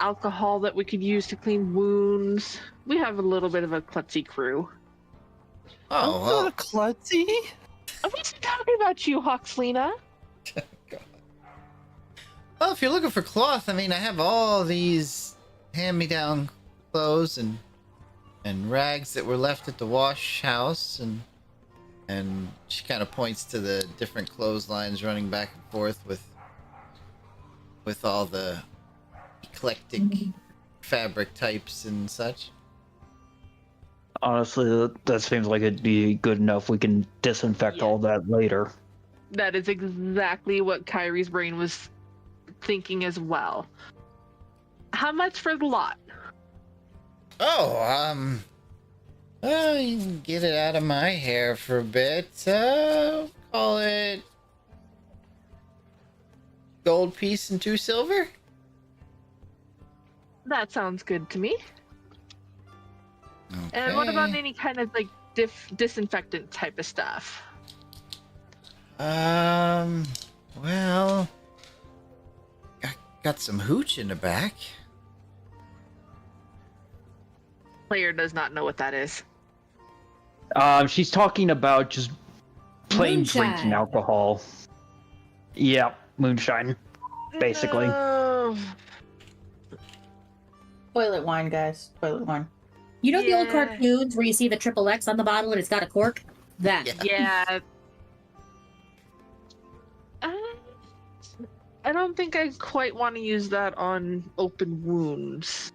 alcohol that we could use to clean wounds? We have a little bit of a klutzy crew. Oh, well. Not a klutzy. Are we talking about you, Hoxlina? Well, if you're looking for cloth, I mean, I have all these hand-me-down clothes and rags that were left at the wash house, and she kind of points to the different clotheslines running back and forth with all the eclectic fabric types and such. Honestly, that seems like it'd be good enough. We can disinfect all that later. That is exactly what Kyrie's brain was thinking as well. How much for the lot? Oh, well, you can get it out of my hair for a bit. Call it gold piece and 2 silver. That sounds good to me. And what about any kind of like disinfectant type of stuff? Well, I got some hooch in the back. Player does not know what that is. She's talking about just plain Moonshine. drinking alcohol. Yeah, moonshine, basically. No. Toilet wine, guys. Toilet wine. You know the old Yeah. cartoons where you see the triple X on the bottle and it's got a cork? That. Yeah. Yeah. I don't think I quite want to use that on open wounds.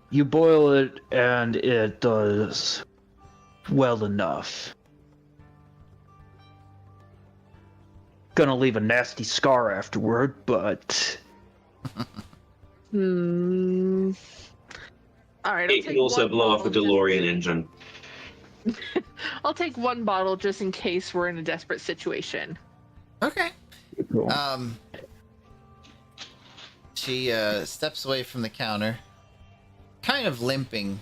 You boil it and it does well enough. Gonna leave a nasty scar afterward, but Hmm. All right. It can also blow off the DeLorean engine. I'll take one bottle just in case we're in a desperate situation. Okay. cool. She steps away from the counter, kind of limping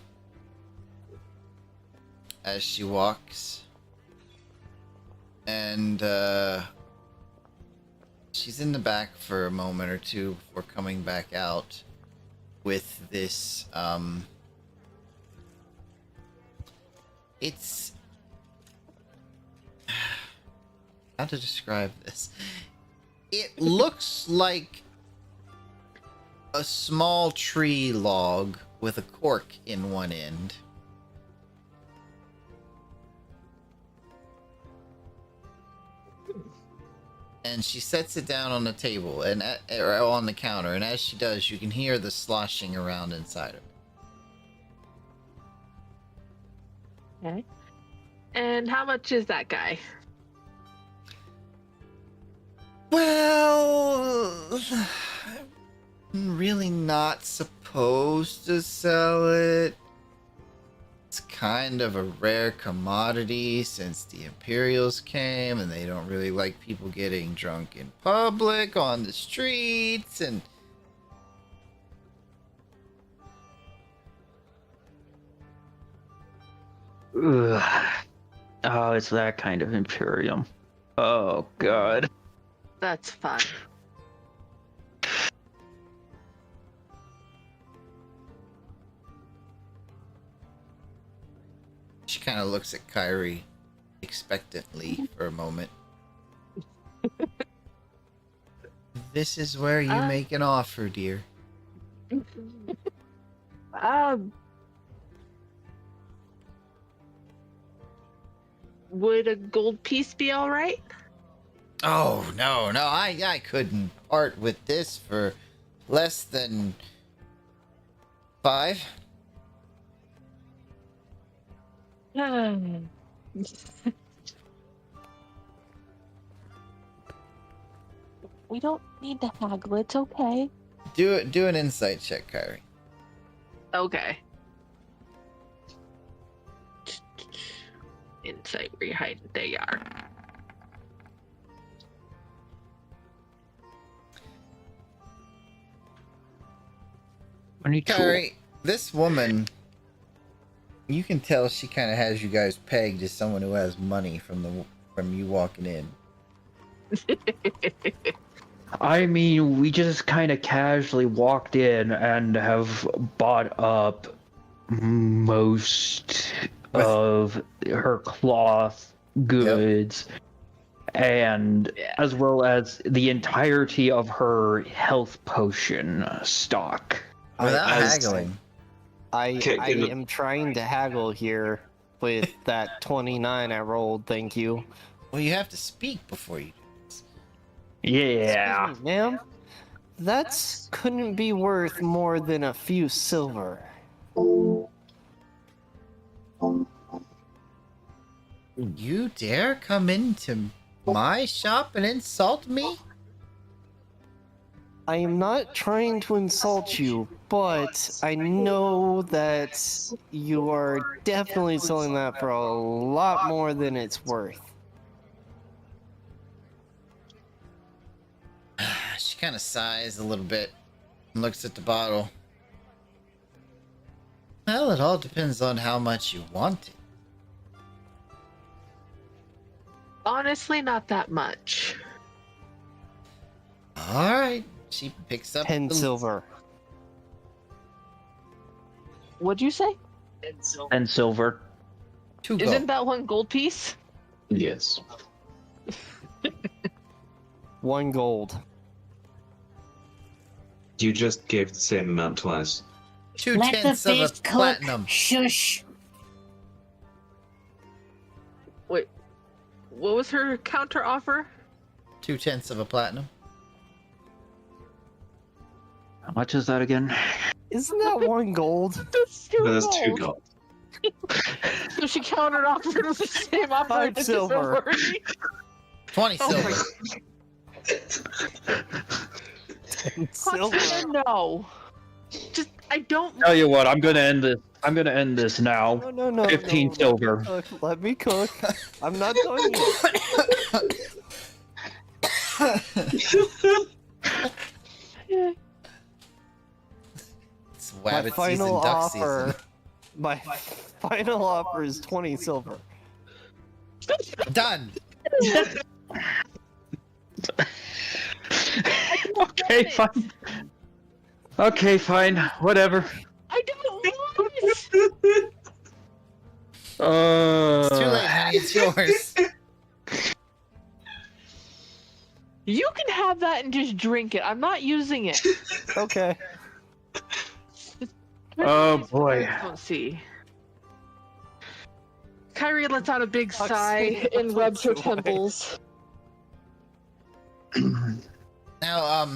as she walks, and she's in the back for a moment or two before coming back out with this it's how to describe this. It looks like a small tree log with a cork in one end. and she sets it down on the table and or on the counter. And as she does, you can hear the sloshing around inside of it. Okay. And how much is that guy? Well, I'm really not supposed to sell it. It's kind of a rare commodity since the Imperials came, and they don't really like people getting drunk in public on the streets, and Ugh. Oh, it's that kind of Imperium. Oh, God. That's fun. she kind of looks at Kyrie expectantly for a moment. This is where you make an offer, dear. Would a gold piece be all right? Oh, no, I couldn't part with this for less than 5. We don't need to haggle. It's okay. Do an insight check, Kyrie. Okay. Insight, where you hide. There you are. Kyrie, this woman, you can tell she kind of has you guys pegged as someone who has money from you walking in. I mean, we just kind of casually walked in and have bought up most of her cloth goods, and as well as the entirety of her health potion stock. Without haggling. I am trying to haggle here with that 29 I rolled, thank you. Well, you have to speak before you do this. Yeah. Excuse me, ma'am. That's couldn't be worth more than a few silver. You dare come into my shop and insult me? I am not trying to insult you, but I know that you are definitely selling that for a lot more than it's worth. She kind of sighs a little bit and looks at the bottle. Well, it all depends on how much you want it. Honestly, not that much. Alright. She picks up 10 silver. What'd you say? And silver. 2 gold. Isn't that one gold piece? Yes. 1 gold. You just gave the same amount twice. 2 Let the tenths of a fish cook. platinum. Shush. Wait, what was her counter offer? 2 tenths of a platinum. How much is that again? Isn't that 1 gold? That's 2 That's gold. 2 gold. So she countered offered with the same offer 5 as silver. 20 Oh my silver. 10 silver. No. Just I don't. Tell you what, I'm gonna end this. I'm gonna end this now. No. 15 silver. Let me cook. I'm not done yet. It's My wabbit season, final duck offer. season. My final offer is 20 silver. Done. Okay, fine. Okay, fine. Whatever. I don't want it. It's too late, honey. It's yours. You can have that and just drink it. I'm not using it. Okay. Oh, boy. Let's see. Kyrie lets out a big Fuck's sigh sake, and rubs her that's why. temples. Now,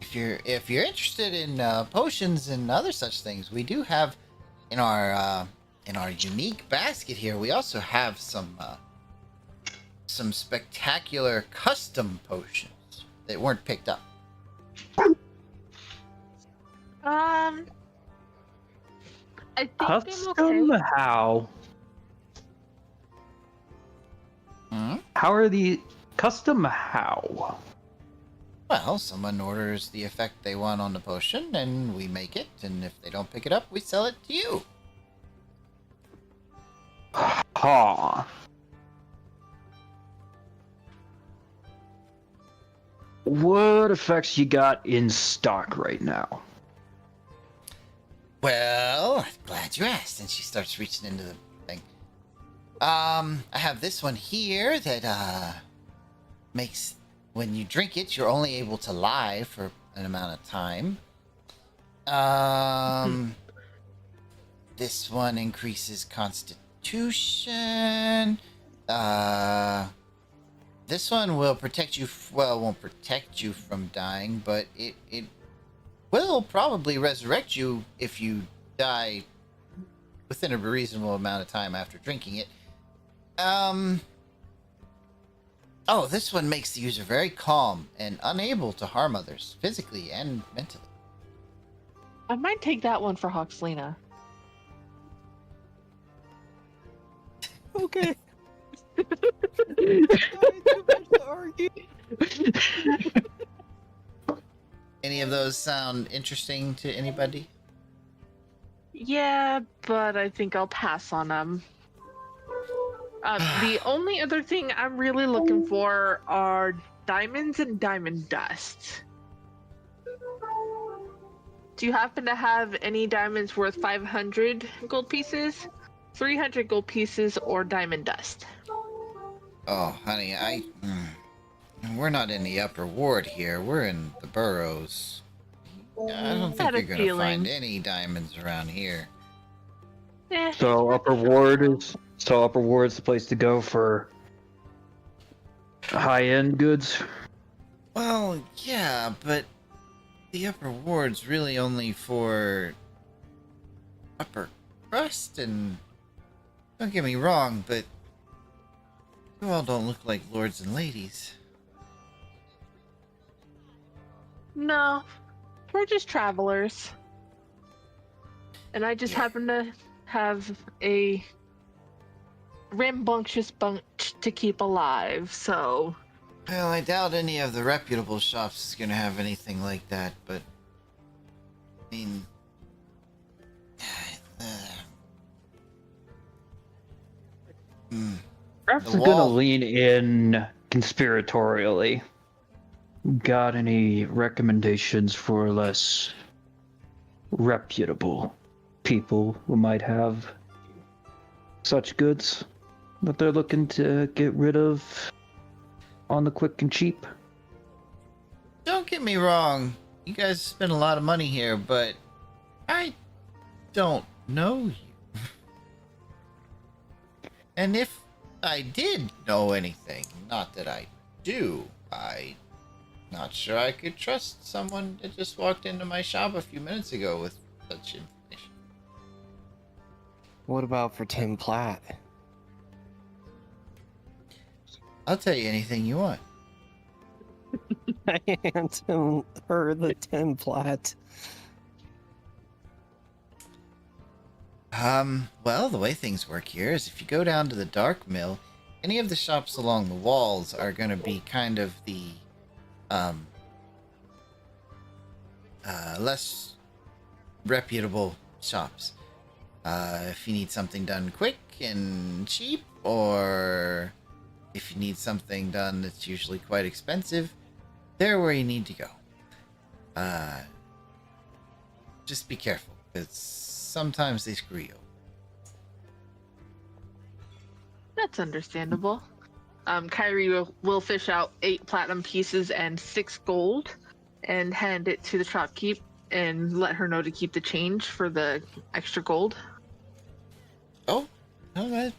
if you're interested in potions and other such things, we do have in our unique basket here. We also have some spectacular custom potions that weren't picked up. I think Custom I'm okay. how? Hmm? How are the custom how? Well, someone orders the effect they want on the potion, and we make it. And if they don't pick it up, we sell it to you. Ha. What effects you got in stock right now? Well, I'm glad you asked. And she starts reaching into the thing. I have this one here that makes, when you drink it, you're only able to lie for an amount of time. This one increases constitution. This one will protect you. Well, it won't protect you from dying, but it will probably resurrect you if you die within a reasonable amount of time after drinking it. Oh, this one makes the user very calm and unable to harm others, physically and mentally. I might take that one for Hoxlina. Okay. Too much to argue. Any of those sound interesting to anybody? Yeah, but I think I'll pass on them. The only other thing I'm really looking for are diamonds and diamond dust. Do you happen to have any diamonds worth 500 gold pieces, 300 gold pieces, or diamond dust? Oh, honey, we're not in the upper ward here. We're in the boroughs. I don't think Had a you're gonna feeling. find any diamonds around here. So upper ward is the place to go for high end goods. Well, yeah, but the upper ward's really only for upper crust, and don't get me wrong, but you all don't look like lords and ladies. No, we're just travelers. And I just happen to have a rambunctious bunch to keep alive, so... Well, I doubt any of the reputable shops is gonna have anything like that, but I mean, Perhaps The I'm gonna wall. lean in conspiratorially. Got any recommendations for less reputable people who might have such goods that they're looking to get rid of on the quick and cheap? Don't get me wrong, you guys spend a lot of money here, but I don't know you. And if I did know anything, not that I do, I'm not sure I could trust someone that just walked into my shop a few minutes ago with such information. What about for Tim Platt? I'll tell you anything you want. I hand her the Tim Platt. Well, the way things work here is if you go down to the Dark Mill, any of the shops along the walls are going to be kind of the, less reputable shops. If you need something done quick and cheap, or if you need something done that's usually quite expensive, they're where you need to go. Just be careful, because sometimes they screw you. That's understandable. Kyrie will fish out 8 platinum pieces and 6 gold and hand it to the shopkeep and let her know to keep the change for the extra gold. Oh, all right.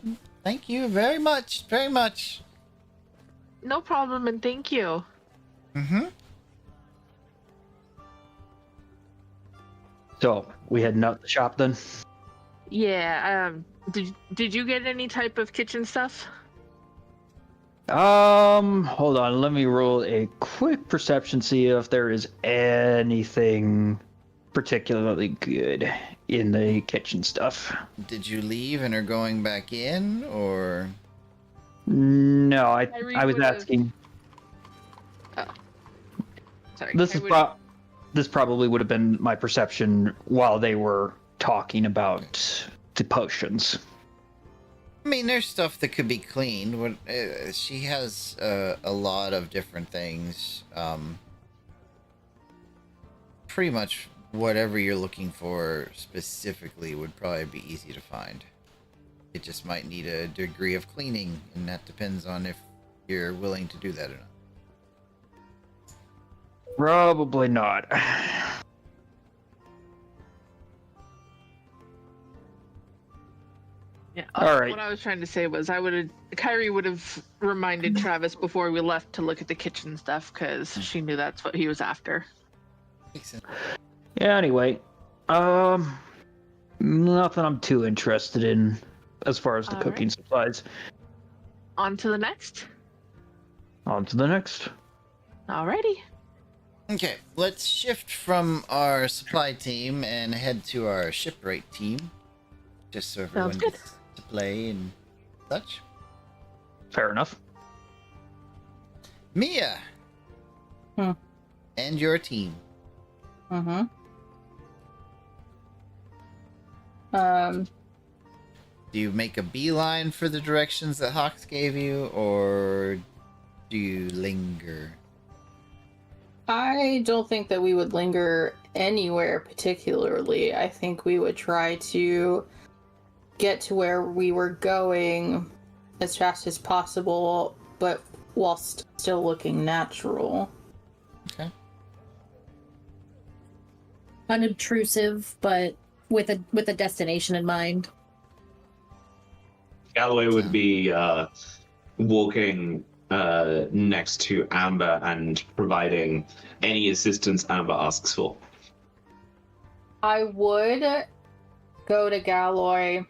Thank you very much, very much. No problem, and thank you. Mm-hmm. So we heading out the shop then? Yeah. Did you get any type of kitchen stuff? Hold on. Let me roll a quick perception, see if there is anything particularly good in the kitchen stuff. Did you leave and are going back in, or? No, Kyrie I was would've- asking. Sorry. This I is would- this probably would have been my perception while they were talking about the potions. I mean, there's stuff that could be cleaned. She has a lot of different things. Pretty much whatever you're looking for specifically would probably be easy to find. It just might need a degree of cleaning, and that depends on if you're willing to do that or not. Probably not. Yeah. All right. What I was trying to say was, Kyrie would have reminded Travis before we left to look at the kitchen stuff because she knew that's what he was after. Makes sense. Yeah, anyway. Nothing I'm too interested in as far as the All cooking right. supplies. On to the next. On to the next. Alrighty. Okay, let's shift from our supply team and head to our shipwright team, just so everyone Sounds good. gets to play and such. Fair enough. Mia, Hmm. and your team. Mm-hmm. Do you make a beeline for the directions that Hawks gave you, or do you linger? I don't think that we would linger anywhere particularly. I think we would try to get to where we were going as fast as possible, but whilst still looking natural. Okay. Unobtrusive, but with a destination in mind. Galloway would be walking next to Amber and providing any assistance Amber asks for. I would go to Galloy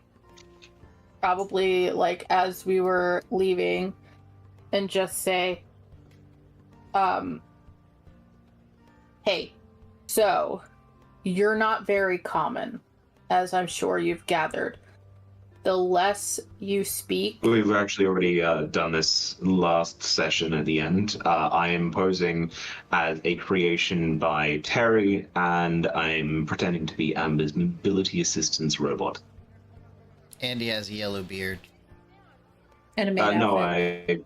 probably like as we were leaving and just say, hey, so you're not very common, as I'm sure you've gathered. The less you speak, We've actually already done this last session at the end. I am posing as a creation by Terry, and I'm pretending to be Amber's mobility assistance robot. And he has a yellow beard. And a maid No, outfit.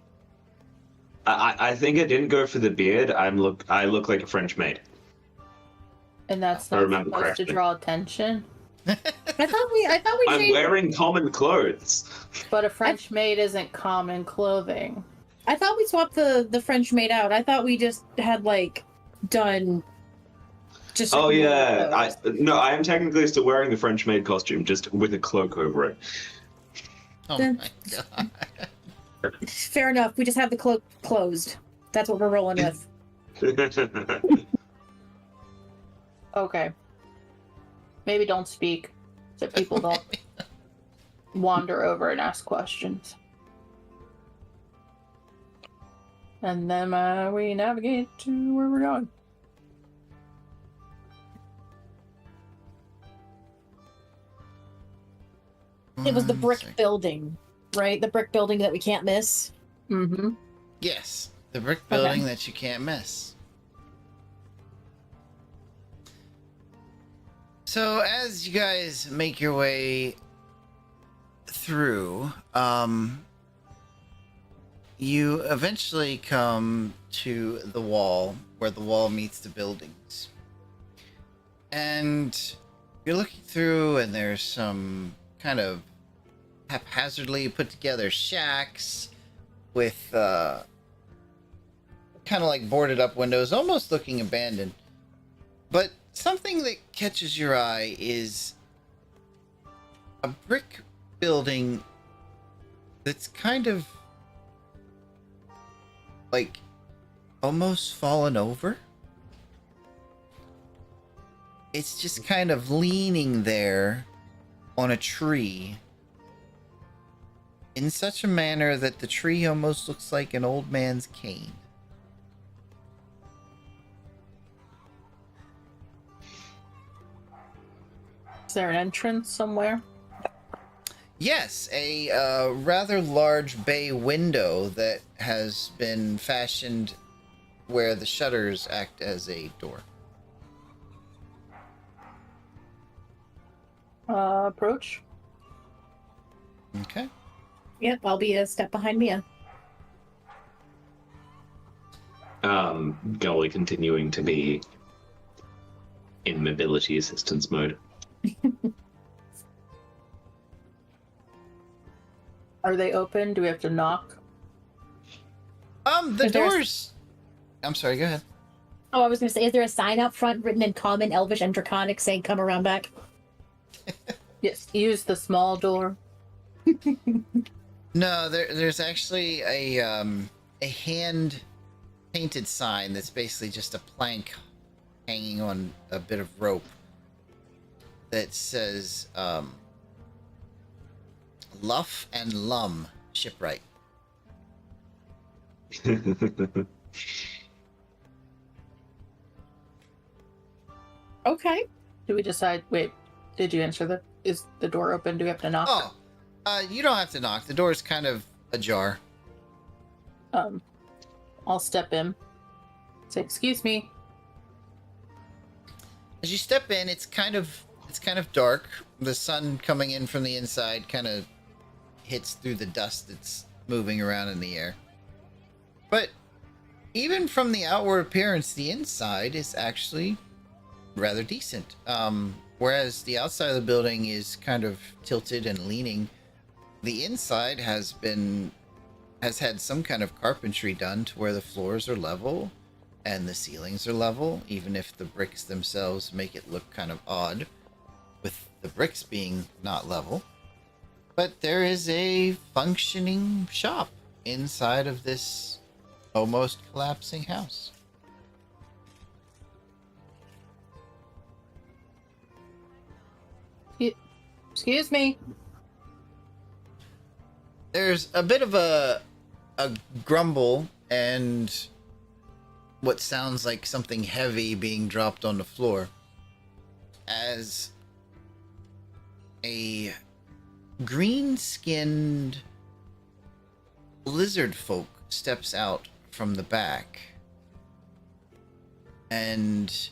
I think I didn't go for the beard. I look like a French maid. and that's I not remember supposed to correctly. draw attention. I thought we I'm changed. wearing common clothes. But a French maid isn't common clothing. I thought we swapped the French maid out. I thought we just had like done. Just Oh like, yeah, clothes. I am technically still wearing the French maid costume, just with a cloak over it. Oh Then- my god. Fair enough. We just have the cloak closed. That's what we're rolling with. Okay. Maybe don't speak so people don't wander over and ask questions. And then we navigate to where we're going. It was the One brick sec. building, right? The brick building that we can't miss. Mm-hmm. Yes, the brick building that you can't miss. So as you guys make your way through, you eventually come to the wall where the wall meets the buildings. And you're looking through and there's some kind of haphazardly put together shacks with kind of like boarded up windows, almost looking abandoned. But something that catches your eye is a brick building that's kind of like almost fallen over. It's just kind of leaning there on a tree in such a manner that the tree almost looks like an old man's cane. Is there an entrance somewhere? Yes, a rather large bay window that has been fashioned where the shutters act as a door. Approach. Okay. Yep, I'll be a step behind Mia. Gully continuing to be in mobility assistance mode. Are they open? Do we have to knock? The Is there a- doors. I'm sorry. Go ahead. Oh, I was going to say, is there a sign out front written in Common, Elvish, and Draconic saying "Come around back"? Yes. Use the small door. No, there's actually a hand painted sign that's basically just a plank hanging on a bit of rope that says Luff and Lum Shipwright. Okay. Do we decide? Wait. Did you answer the? Is the door open? Do we have to knock? Oh, you don't have to knock. The door's kind of ajar. I'll step in. Say, excuse me. As you step in, it's kind of dark. The sun coming in from the inside kind of hits through the dust that's moving around in the air. But even from the outward appearance, the inside is actually rather decent. Whereas the outside of the building is kind of tilted and leaning, the inside has had some kind of carpentry done to where the floors are level and the ceilings are level, even if the bricks themselves make it look kind of odd with the bricks being not level. But there is a functioning shop inside of this almost collapsing house. Excuse me. There's a bit of a grumble and what sounds like something heavy being dropped on the floor as a green-skinned lizard folk steps out from the back. And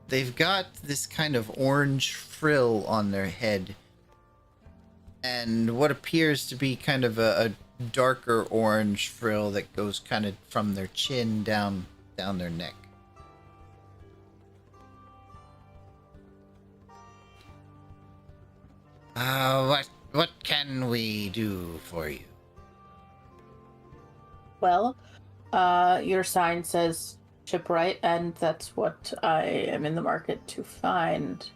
they've got this kind of orange frill on their head and what appears to be kind of a darker orange frill that goes kind of from their chin down their neck. What can we do for you? Well, your sign says shipwright, and that's what I am in the market to find.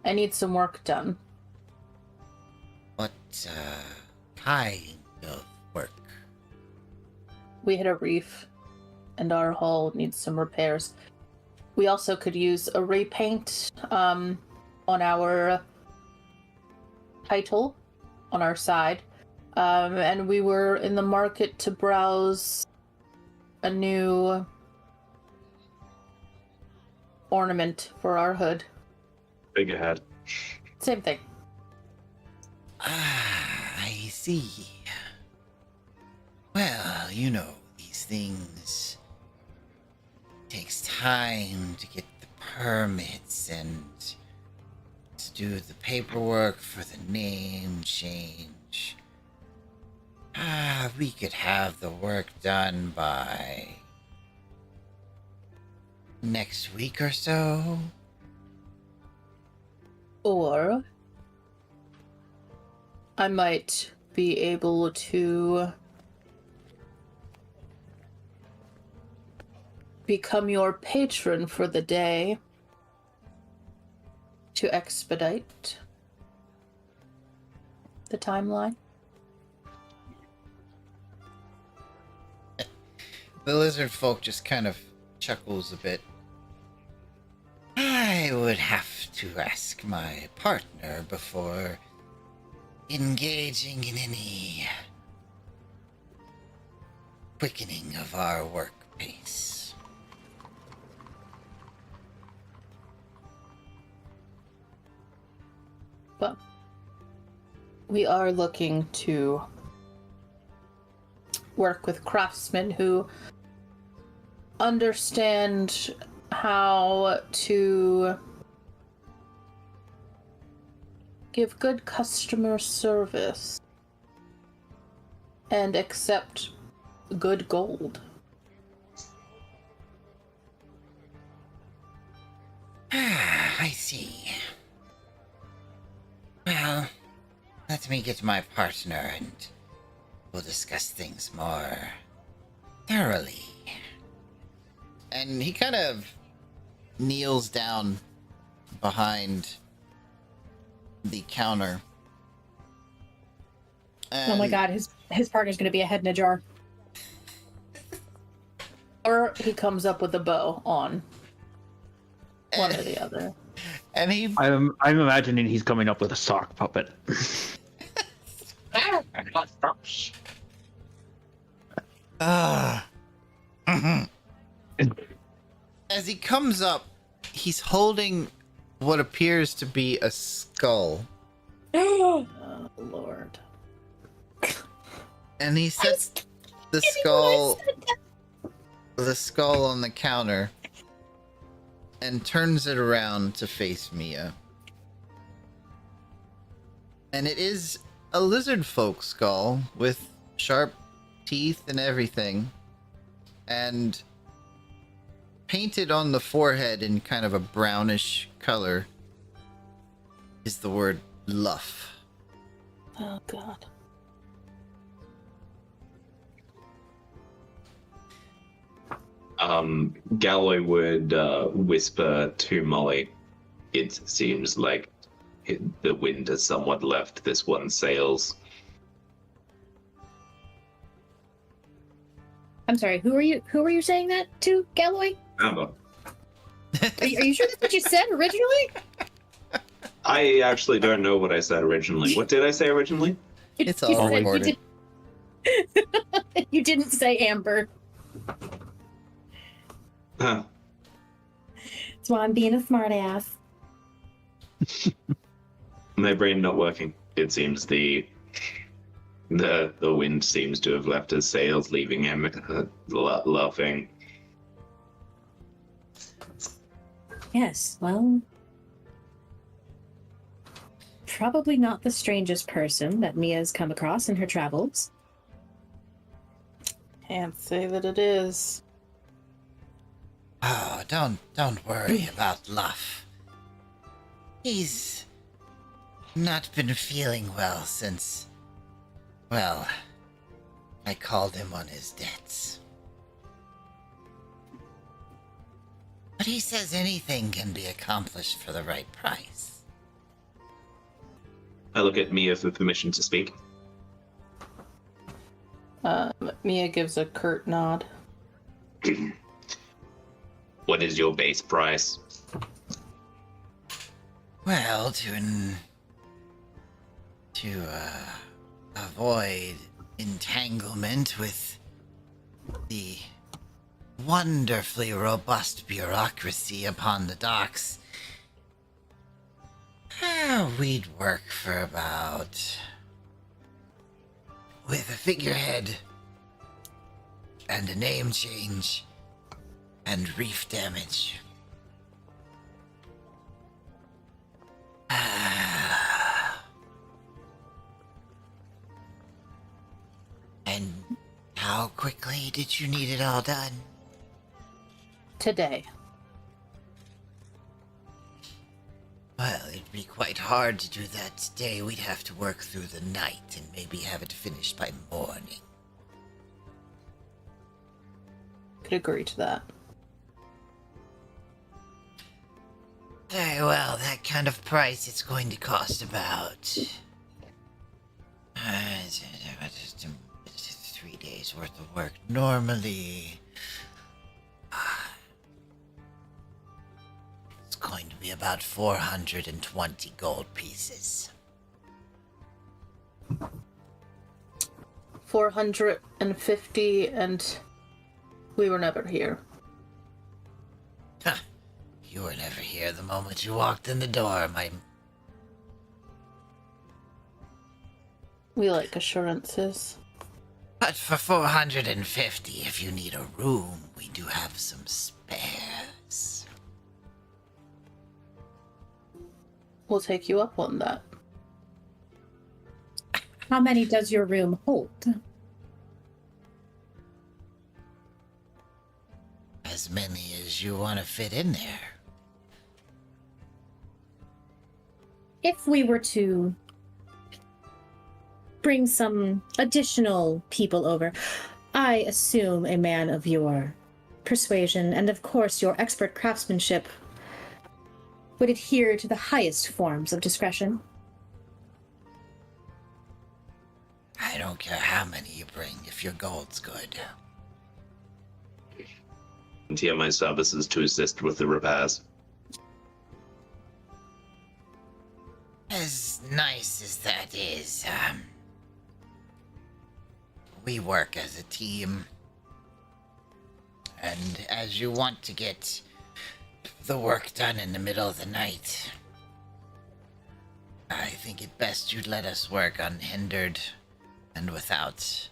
I need some work done. What kind of work? We hit a reef, and our hull needs some repairs. We also could use a repaint on our title on our side. And we were in the market to browse a new ornament for our hood. Big ahead. Same thing. I see. Well, you know, these things takes time to get the permits and to do the paperwork for the name change. We could have the work done by next week or so. Or I might be able to become your patron for the day to expedite the timeline. The lizard folk just kind of chuckles a bit. I would have to ask my partner before engaging in any quickening of our work pace. But we are looking to work with craftsmen who understand how to give good customer service and accept good gold. I see. Well, let me get my partner and we'll discuss things more thoroughly. And he kind of kneels down behind the counter. Oh my god, his partner's gonna be a head in a jar. Or he comes up with a bow on. One or the other. And he I'm imagining he's coming up with a sock puppet. As he comes up, he's holding what appears to be a skull. Oh, Lord. And he sets the skull on the counter and turns it around to face Mia. And it is a lizard folk skull with sharp teeth and everything. And painted on the forehead in kind of a brownish color is the word luff. Oh, God. Galloway would whisper to Molly, "It seems like the wind has somewhat left this one's sails." I'm sorry, who are you saying that to, Galloway? Amber. Are you sure that's what you said originally? I actually don't know what I said originally. What did I say originally? It's You all said- recorded. You didn't say Amber. Huh. That's why I'm being a smartass. My brain not working. It seems the wind seems to have left his sails, leaving him laughing. Yes, well, probably not the strangest person that Mia's come across in her travels. Can't say that it is. Oh, don't worry about Luff. He's not been feeling well since, well, I called him on his debts. But he says anything can be accomplished for the right price. I look at Mia for permission to speak. Mia gives a curt nod. What is your base price? Well, to avoid entanglement with the wonderfully robust bureaucracy upon the docks, we'd work for about, with a figurehead and a name change and reef damage. And how quickly did you need it all done? Today. Well, it'd be quite hard to do that today. We'd have to work through the night and maybe have it finished by morning. Could agree to that. Very well, that kind of price, it's going to cost about 3 days worth of work. Normally, going to be about 420 gold pieces. 450, and we were never here. Huh. You were never here the moment you walked in the door, We like assurances. But for 450, if you need a room, we do have some spares. We'll take you up on that. How many does your room hold? As many as you want to fit in there. If we were to bring some additional people over, I assume a man of your persuasion and, of course, your expert craftsmanship would adhere to the highest forms of discretion. I don't care how many you bring if your gold's good. Volunteer my services to assist with the repairs. As nice as that is, we work as a team. And as you want to get the work done in the middle of the night, I think it best you'd let us work unhindered and without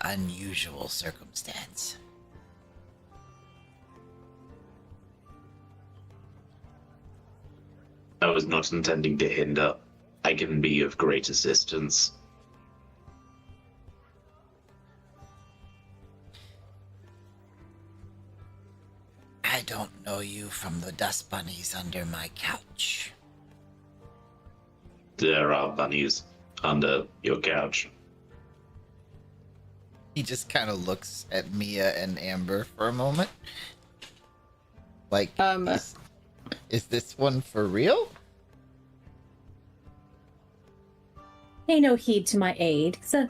unusual circumstance. I was not intending to hinder. I can be of great assistance. I don't know you from the dust bunnies under my couch. There are bunnies under your couch. He just kind of looks at Mia and Amber for a moment. Like, is this one for real? Pay no heed to my aid. It's an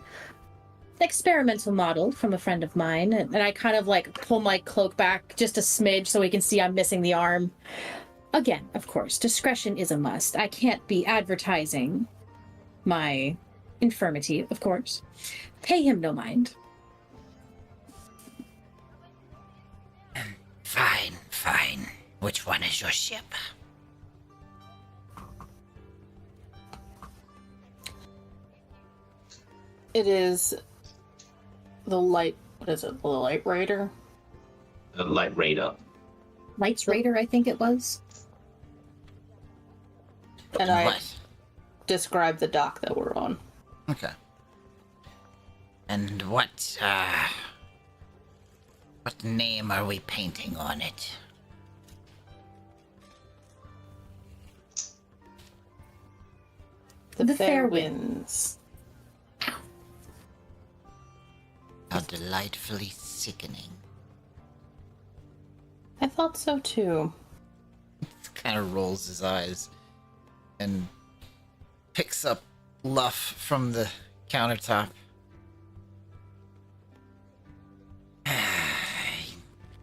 experimental model from a friend of mine, and I kind of like pull my cloak back just a smidge so we can see I'm missing the arm. Again, of course, discretion is a must. I can't be advertising my infirmity, of course. Pay him no mind. Fine, fine. Which one is your ship? It is the light. What is it? The Light Raider. A light raider. Lights Raider, I think it was. And I What? describe the dock that we're on. Okay. And what name are we painting on it? The Fair Fair Winds. How delightfully sickening. I thought so too. Kind of rolls his eyes and picks up Luff from the countertop.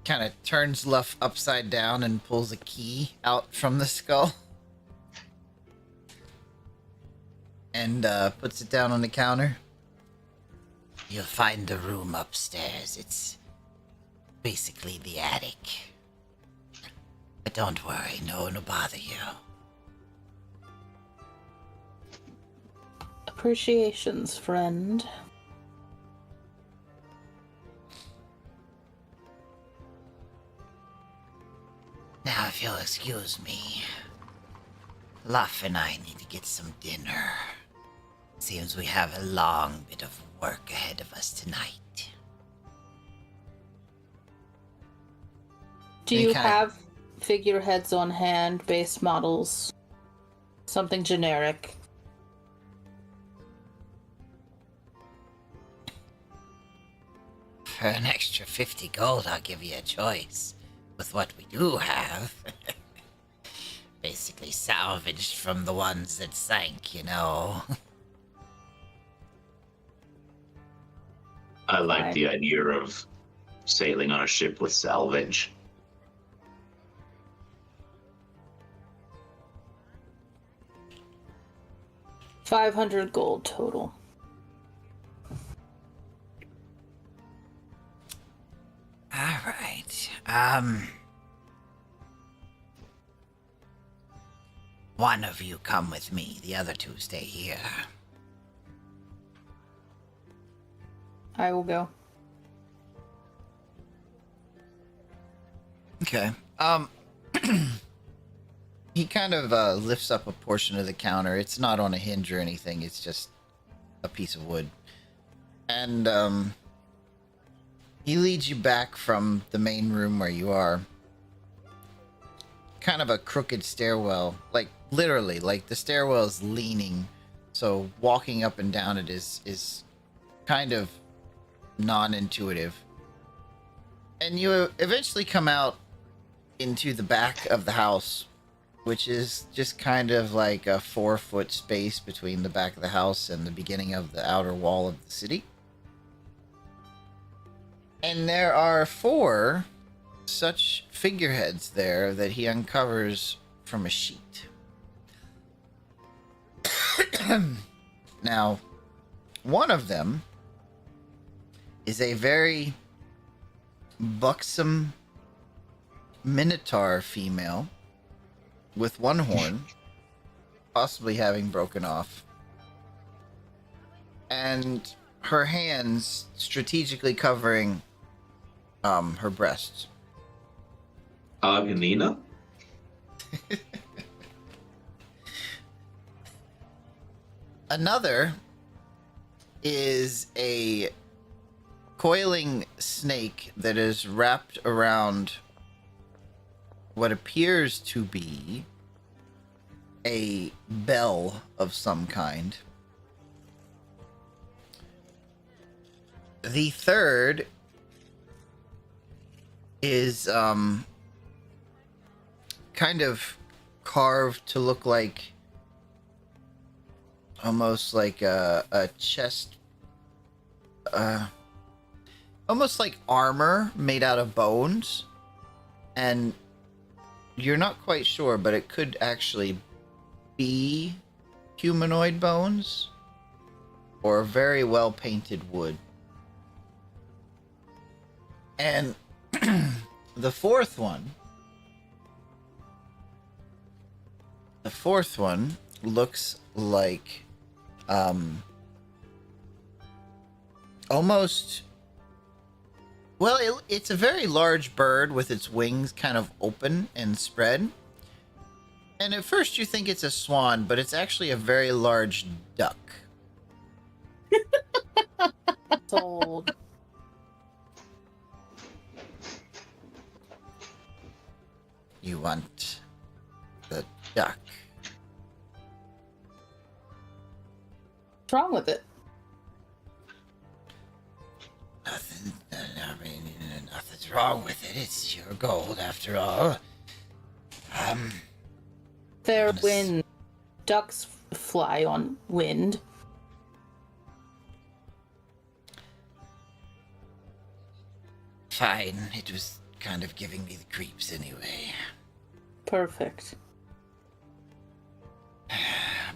Kind of turns Luff upside down and pulls a key out from the skull. And puts it down on the counter. You'll find the room upstairs. It's basically the attic. But don't worry, no one will bother you. Appreciations, friend. Now, if you'll excuse me, Luff and I need to get some dinner. Seems we have a long bit of work ahead of us tonight. Do Any you kind of- have figureheads on hand, base models? Something generic. For an extra 50 gold, I'll give you a choice with what we do have. Basically salvaged from the ones that sank, you know. I like the idea of sailing on a ship with salvage. 500 gold total. All right. One of you come with me. The other two stay here. I will go. Okay. He kind of lifts up a portion of the counter. It's not on a hinge or anything. It's just a piece of wood. And he leads you back from the main room where you are. Kind of a crooked stairwell. Like, literally, like the stairwell is leaning. So walking up and down it is kind of non-intuitive. And you eventually come out into the back of the house, which is just kind of like a 4-foot space between the back of the house and the beginning of the outer wall of the city. And there are 4 such figureheads there that he uncovers from a sheet. Now, one of them is a very buxom minotaur female with one horn, possibly having broken off, and her hands strategically covering her breasts. Argonina? Another is a coiling snake that is wrapped around what appears to be a bell of some kind. The third is kind of carved to look like almost like a chest, almost like armor made out of bones, and you're not quite sure, but it could actually be humanoid bones or very well painted wood. And the fourth one looks like almost, well, it's a very large bird with its wings kind of open and spread. And at first you think it's a swan, but it's actually a very large duck. Sold. You want the duck. What's wrong with it? Nothing. I mean, nothing's wrong with it. It's your gold, after all. Fair Honest- wind. Ducks fly on wind. Fine. It was kind of giving me the creeps anyway. Perfect.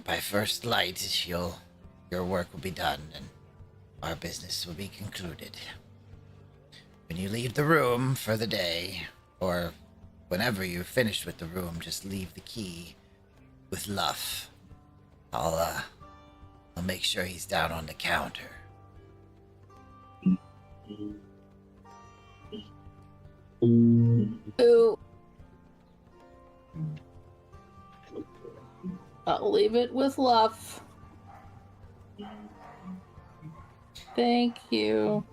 By first light, your work will be done, and our business will be concluded. When you leave the room for the day, or whenever you're finished with the room, just leave the key with Luff. I'll make sure he's down on the counter. Ooh. I'll leave it with Luff. Thank you.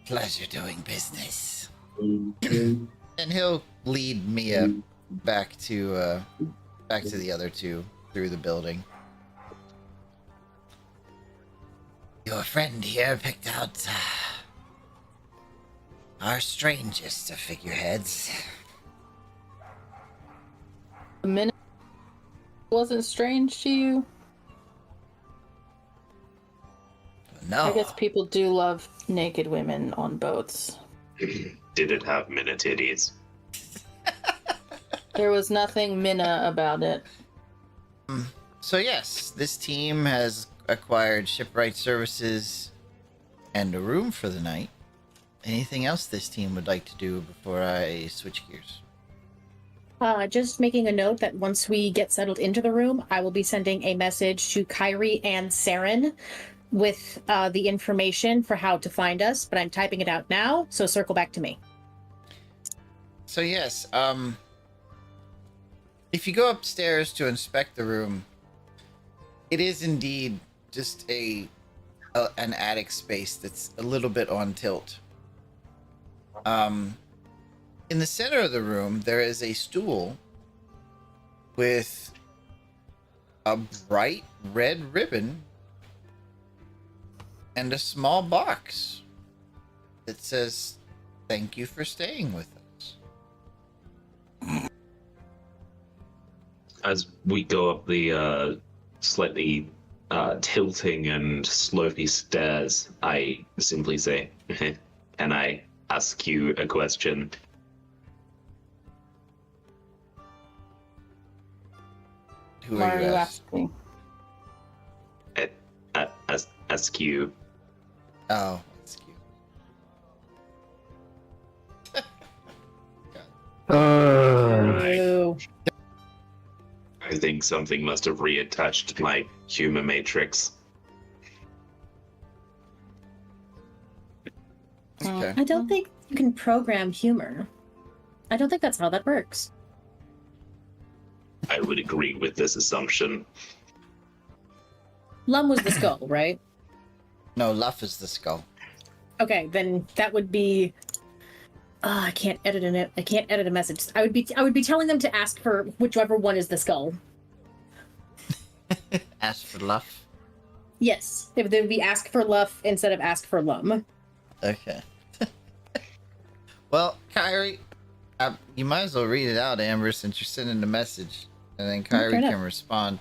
Pleasure doing business. And he'll lead Mia back to the other two through the building. Your friend here picked out our strangest of figureheads. The minute wasn't strange to you. No. I guess people do love naked women on boats. Did it have minute titties? There was nothing Minna about it. So yes, this team has acquired shipwright services and a room for the night. Anything else this team would like to do before I switch gears? Just making a note that once we get settled into the room, I will be sending a message to Kyrie and Saren with the information for how to find us, but I'm typing it out now, so circle back to me. So yes, if you go upstairs to inspect the room, it is indeed just an attic space that's a little bit on tilt. In the center of the room, there is a stool with a bright red ribbon and a small box that says, "Thank you for staying with us." As we go up the slightly tilting and slopey stairs, I simply say, "Can I ask you a question?" Who Why are are you you asking? asking? Ask you. Oh, that's cute. Ooh. I think something must have reattached my humor matrix. Okay. I don't think you can program humor. I don't think that's how that works. I would agree with this assumption. Lum was the skull, right? No, Luff is the skull. Okay, then that would be. I can't edit it. I can't edit a message. I would be telling them to ask for whichever one is the skull. Ask for Luff. Yes, they would be ask for Luff instead of ask for Lum. Okay. Well, Kyrie, you might as well read it out, Amber, since you're sending the message, and then Kyrie fair can enough. respond.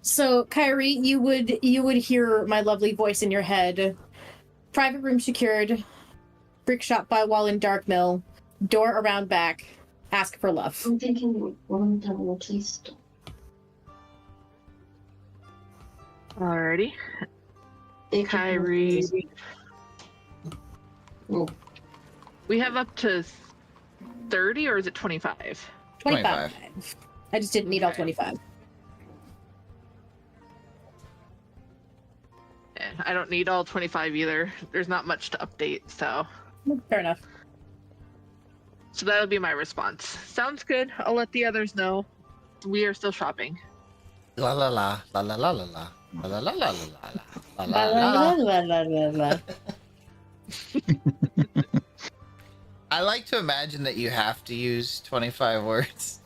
So, Kyrie, you would hear my lovely voice in your head. Private room secured. Brick shop by wall in dark mill. Door around back. Ask for Luff. I'm thinking one double please. Alrighty. Kyrie. Oh. We have up to 30 or is it 25? 25. I just didn't need all Okay. 25. I don't need all 25 either. There's not much to update, so Fair enough. that'll be my response. Sounds good. I'll let the others know. We are still shopping. La la la la la la la la la la la la la la La, la la, la. la, la, la, la. I like to imagine that you have to use 25 words.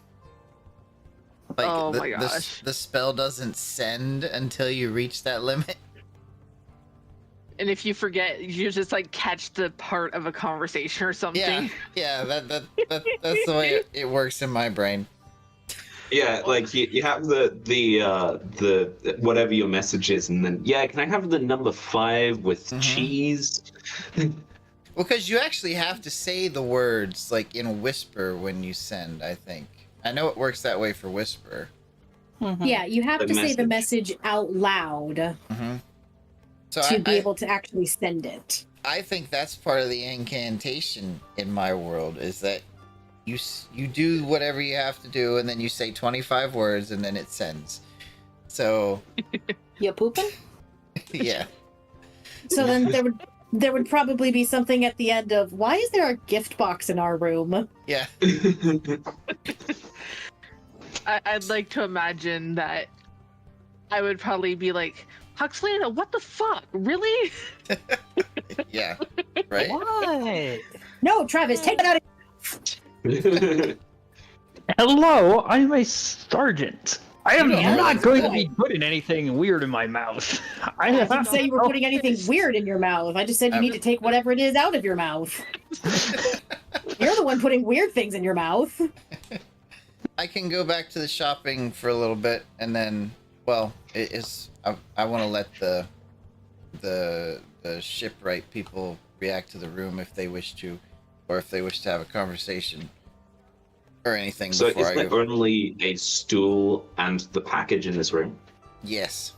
Like Oh the, my the- gosh. the spell doesn't send until you reach that limit. And if you forget, you just like catch the part of a conversation or something. Yeah, that's the way it works in my brain. Yeah, like you have the whatever your message is, and then can I have the number 5 with Mhm. cheese? Well, because you actually have to say the words like in a whisper when you send, I think. I know it works that way for whisper. Yeah, you have The to say the message. message out loud Mm-hmm. So to be able to actually send it. I think that's part of the incantation in my world is that you do whatever you have to do and then you say 25 words and then it sends. So You pooping? yeah. So then there would probably be something at the end of, why is there a gift box in our room? Yeah. I'd like to imagine that I would probably be like, Huxley, what the fuck? Really? Yeah. Right? What? No, Travis, take it out of Hello, I'm a sergeant. I am Yeah, not that's going to right. be putting anything weird in my mouth. I didn't say you were putting anything weird in your mouth. I just said you need to take whatever it is out of your mouth. You're the one putting weird things in your mouth. I can go back to the shopping for a little bit and then well, it is I want to let the shipwright people react to the room if they wish to or if they wish to have a conversation. or anything So before is I there go. only a stool and the package in this room? Yes.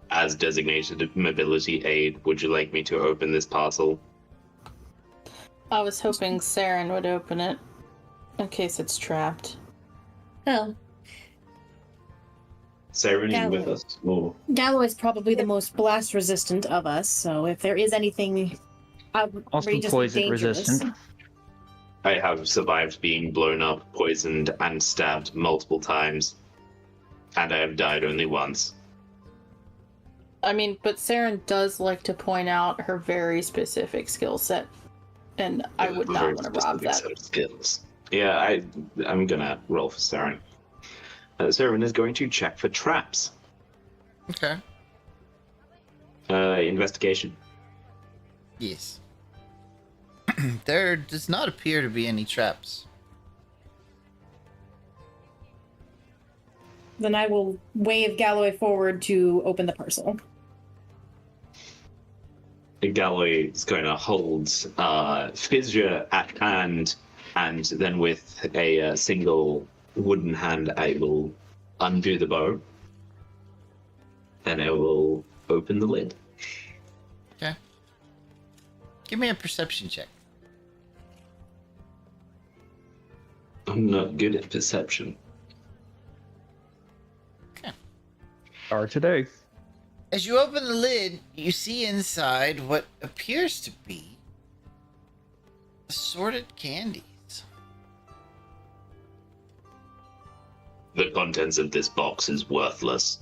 As designated mobility aid, would you like me to open this parcel? I was hoping Saren would open it in case it's trapped. Oh, Saren, are you with Galloway. us? Or Galloway's probably the most blast resistant of us, so if there is anything Also outrageously poison dangerous, resistant. I have survived being blown up, poisoned, and stabbed multiple times. And I have died only once. I mean, but Saren does like to point out her very specific skill set, and I would not Very want to rob specific that. set of skills. Yeah, I'm gonna roll for Saren. Saren is going to check for traps. Okay. Investigation. Yes. There does not appear to be any traps. then I will wave Galloway forward to open the parcel. Galloway is going to hold Fissure at hand, and then with a single wooden hand, I will undo the bow, and I will open the lid. Okay. Give me a perception check. I'm not good at perception. Are today. As you open the lid, you see inside what appears to be assorted candies. The contents of this box is worthless.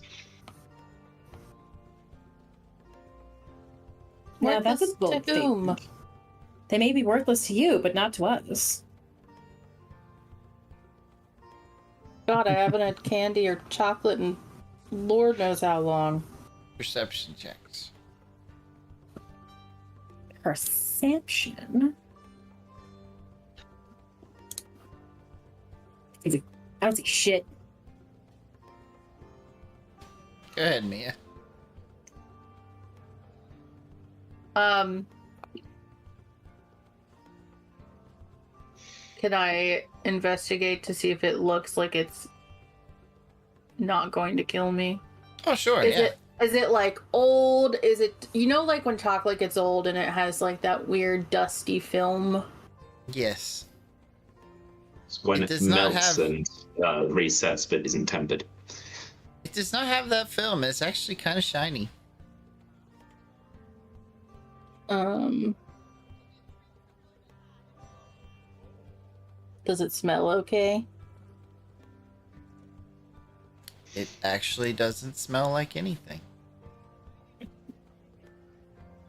Now that's a Worthless bold to whom? statement. They may be worthless to you, but not to us. God, I haven't had candy or chocolate in Lord knows how long. Perception checks. Perception. I don't see shit. Go ahead, Mia. Can I investigate to see if it looks like it's not going to kill me? Oh, sure, Is it like old? Is it, you know, like when chocolate gets old and it has like that weird dusty film? Yes. It's when It it, does not melts have- and resets but isn't tempered. It does not have that film. It's actually kind of shiny. Does it smell okay? It actually doesn't smell like anything.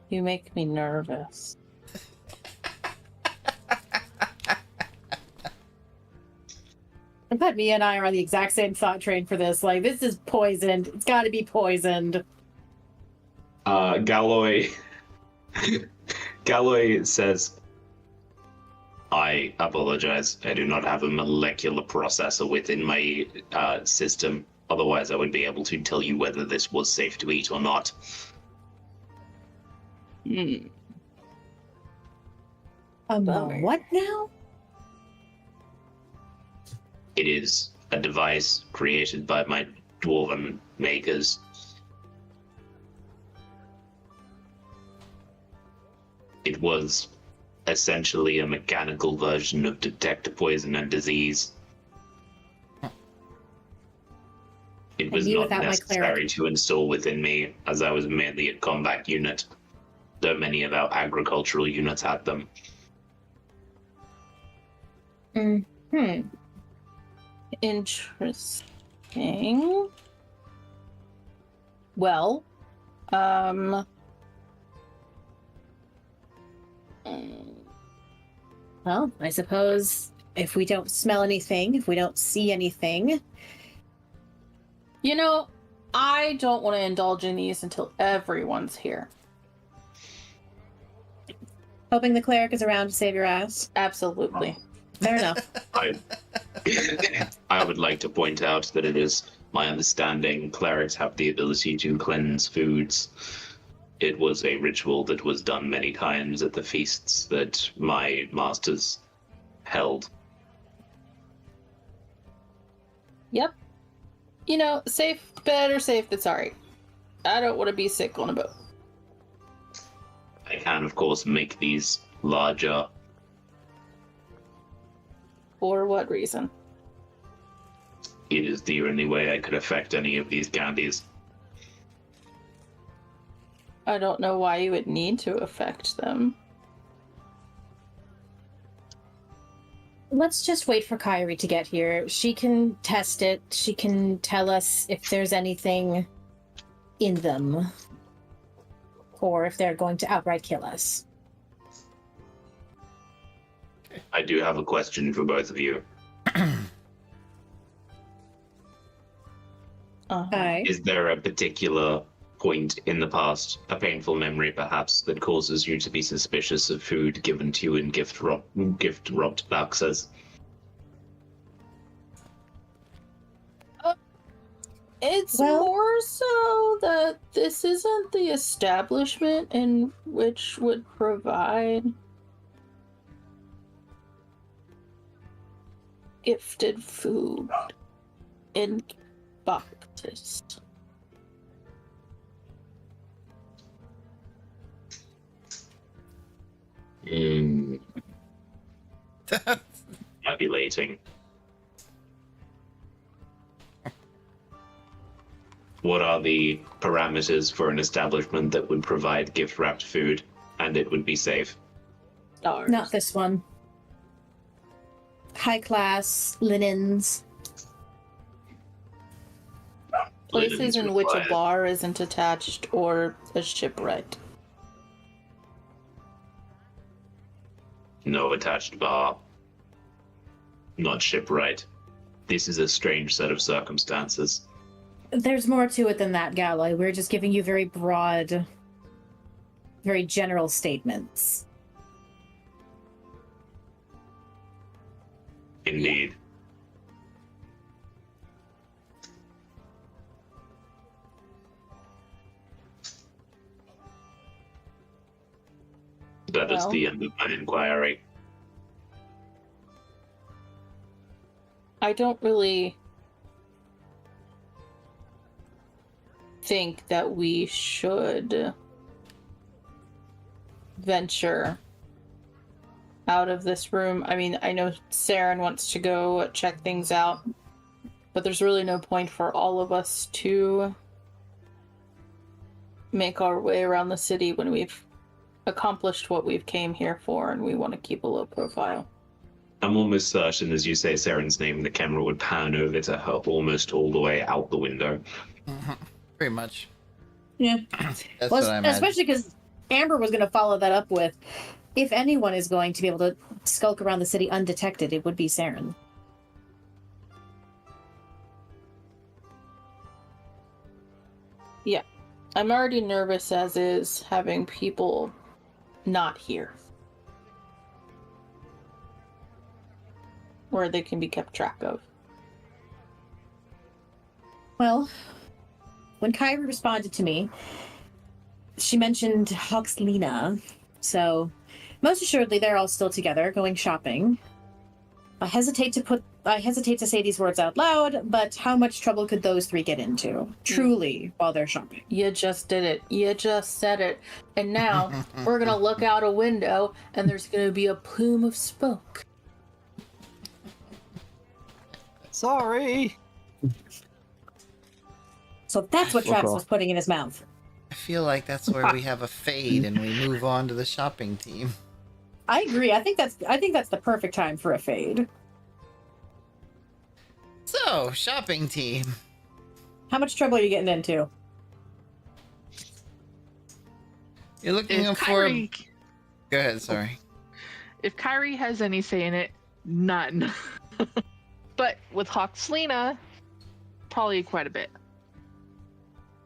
You make me nervous. I'm glad Mia and I are on the exact same thought train for this. Like, this is poisoned. It's got to be poisoned. Galloway says, I apologize. I do not have a molecular processor within my system. Otherwise, I would be able to tell you whether this was safe to eat or not. Bummer. What now? It is a device created by my dwarven makers. It was essentially a mechanical version of detect poison and disease. It was knew not without my necessary cleric. to install within me, as I was mainly a combat unit, though many of our agricultural units had them. Interesting. Well, Well, I suppose if we don't smell anything, if we don't see anything, you know, I don't want to indulge in these until everyone's here. hoping the cleric is around to save your ass. Absolutely. Fair enough. I would like to point out that it is my understanding clerics have the ability to cleanse foods. It was a ritual that was done many times at the feasts that my masters held. Yep. You know, safe, better safe than sorry. I don't want to be sick on a boat. I can, of course, make these larger. For what reason? It is the only way I could affect any of these candies. I don't know why you would need to affect them. Let's just wait for Kyrie to get here. She can test it. She can tell us if there's anything in them. Or if they're going to outright kill us. I do have a question for both of you. Hi. Is there a particular point in the past, a painful memory perhaps, that causes you to be suspicious of food given to you in gift-wrapped boxes? It's Well- more so that this isn't the establishment in which would provide gifted food in boxes. Tabulating. What are the parameters for an establishment that would provide gift-wrapped food and it would be safe? Stars. Not this one. High class, linens. Places Linens in which a required. bar isn't attached or a shipwreck. No attached bar. Not shipwright. This is a strange set of circumstances. There's more to it than that, Gala. We're just giving you very broad, very general statements. Indeed. That is Well. the end of my inquiry. I don't really think that we should venture out of this room. I mean, I know Saren wants to go check things out, but there's really no point for all of us to make our way around the city when we've accomplished what we've came here for, and we want to keep a low profile. I'm almost certain, as you say Saren's name, the camera would pan over to her almost all the way out the window. Pretty much. Yeah. That's Well, what I imagine. especially because Amber was going to follow that up with, if anyone is going to be able to skulk around the city undetected, it would be Saren. Yeah. I'm already nervous as is having people not here. Where they can be kept track of. Well, when Kyrie responded to me, she mentioned Hoxlina, so most assuredly they're all still together, going shopping. I hesitate to say these words out loud, but how much trouble could those three get into, truly, while they're shopping? You just did it. You just said it. And now we're gonna look out a window and there's gonna be a plume of smoke. Sorry. So that's what Look Travis off. was putting in his mouth. I feel like that's where we have a fade and we move on to the shopping team. I agree. I think that's the perfect time for a fade. So, shopping team. How much trouble are you getting into? You're looking If for. Kyrie, Go ahead. Sorry. if Kyrie has any say in it, none. But with Hoxlina, probably quite a bit.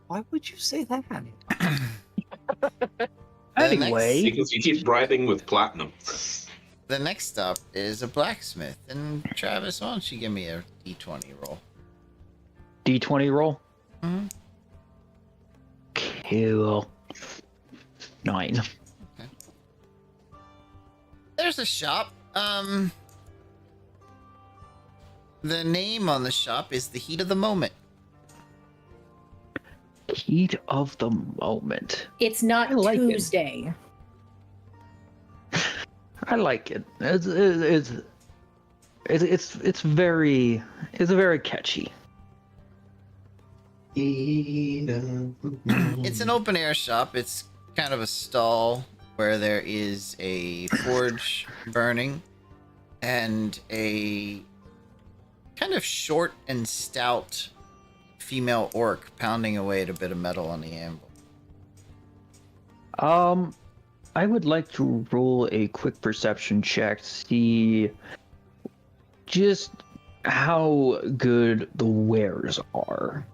Why would you say that? Anyway, Because you keep bribing with platinum. The next stop is a blacksmith. And Travis, why don't you give me a d20 roll? D20 roll. Mm-hmm. Cool. 9. There's a shop. The name on the shop is the Heat of the Moment. Heat of the moment. It's not I like it. Tuesday. I like it. It's very catchy. It's an open air shop. It's kind of a stall where there is a forge burning and a kind of short and stout female orc pounding away at a bit of metal on the anvil. I would like to roll a quick perception check, see just how good the wares are.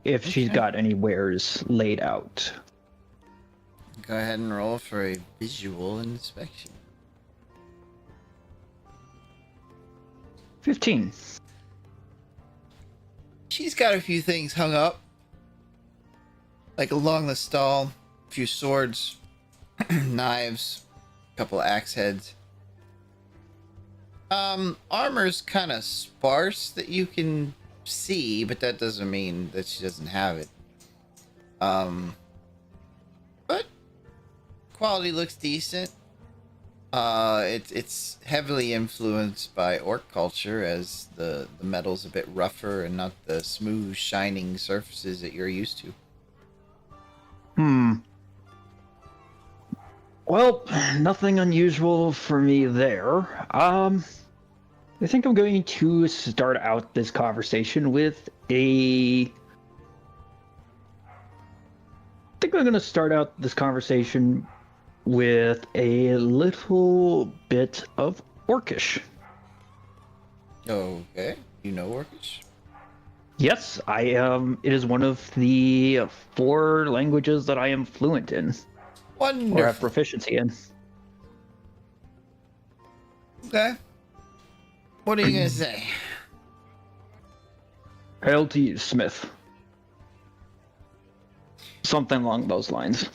If she's Okay. got any wares laid out. Go ahead and roll for a visual inspection. 15. She's got a few things hung up, like along the stall, a few swords, knives, a couple axe heads. Armor's kind of sparse that you can see, but that doesn't mean that she doesn't have it. But quality looks decent. It's heavily influenced by orc culture, as the metal's a bit rougher and not the smooth, shining surfaces that you're used to. Well, nothing unusual for me there. I think I'm going to start out this conversation with a... I think I'm going to start out this conversation with a little bit of Orcish. Okay, you know Orcish? Yes, I am. It is one of the 4 languages that I am fluent in, or have Wonderful. proficiency in. Okay. What are you gonna say? Hail to you, Smith. Something along those lines.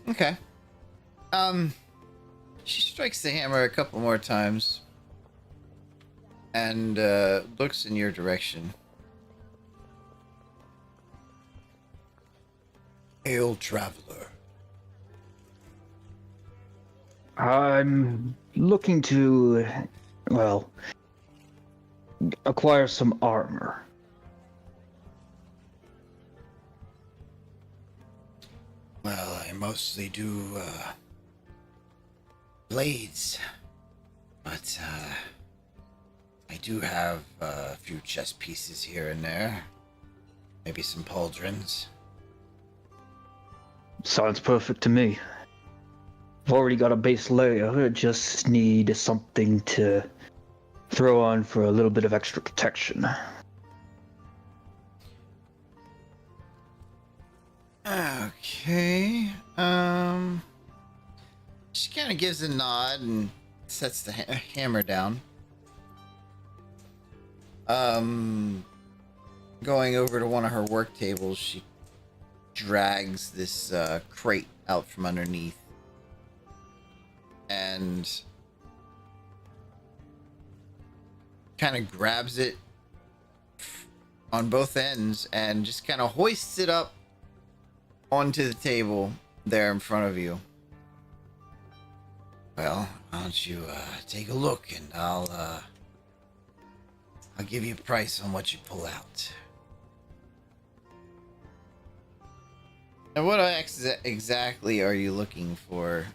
Okay. She strikes the hammer a couple more times and looks in your direction. Hail, traveler. I'm looking to, well, acquire some armor. Well, I mostly do blades, but I do have a few chest pieces here and there. Maybe some pauldrons. Sounds perfect to me. I've already got a base layer, I just need something to throw on for a little bit of extra protection. Okay. She kind of gives a nod and sets the hammer down. Going over to one of her work tables, she drags this crate out from underneath and kind of grabs it on both ends and just kind of hoists it up onto the table there in front of you. Well, why don't you take a look, and I'll give you a price on what you pull out. And what exactly are you looking for?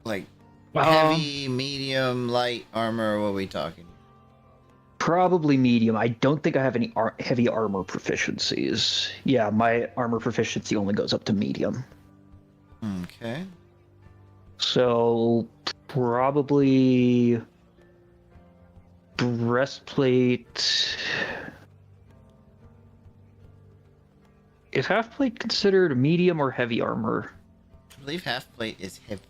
Like Um, heavy, medium, light armor? What are we talking? Probably medium. I don't think I have any heavy armor proficiencies. Yeah, my armor proficiency only goes up to medium. Okay. So probably breastplate. Is half plate considered medium or heavy armor? I believe half plate is heavy.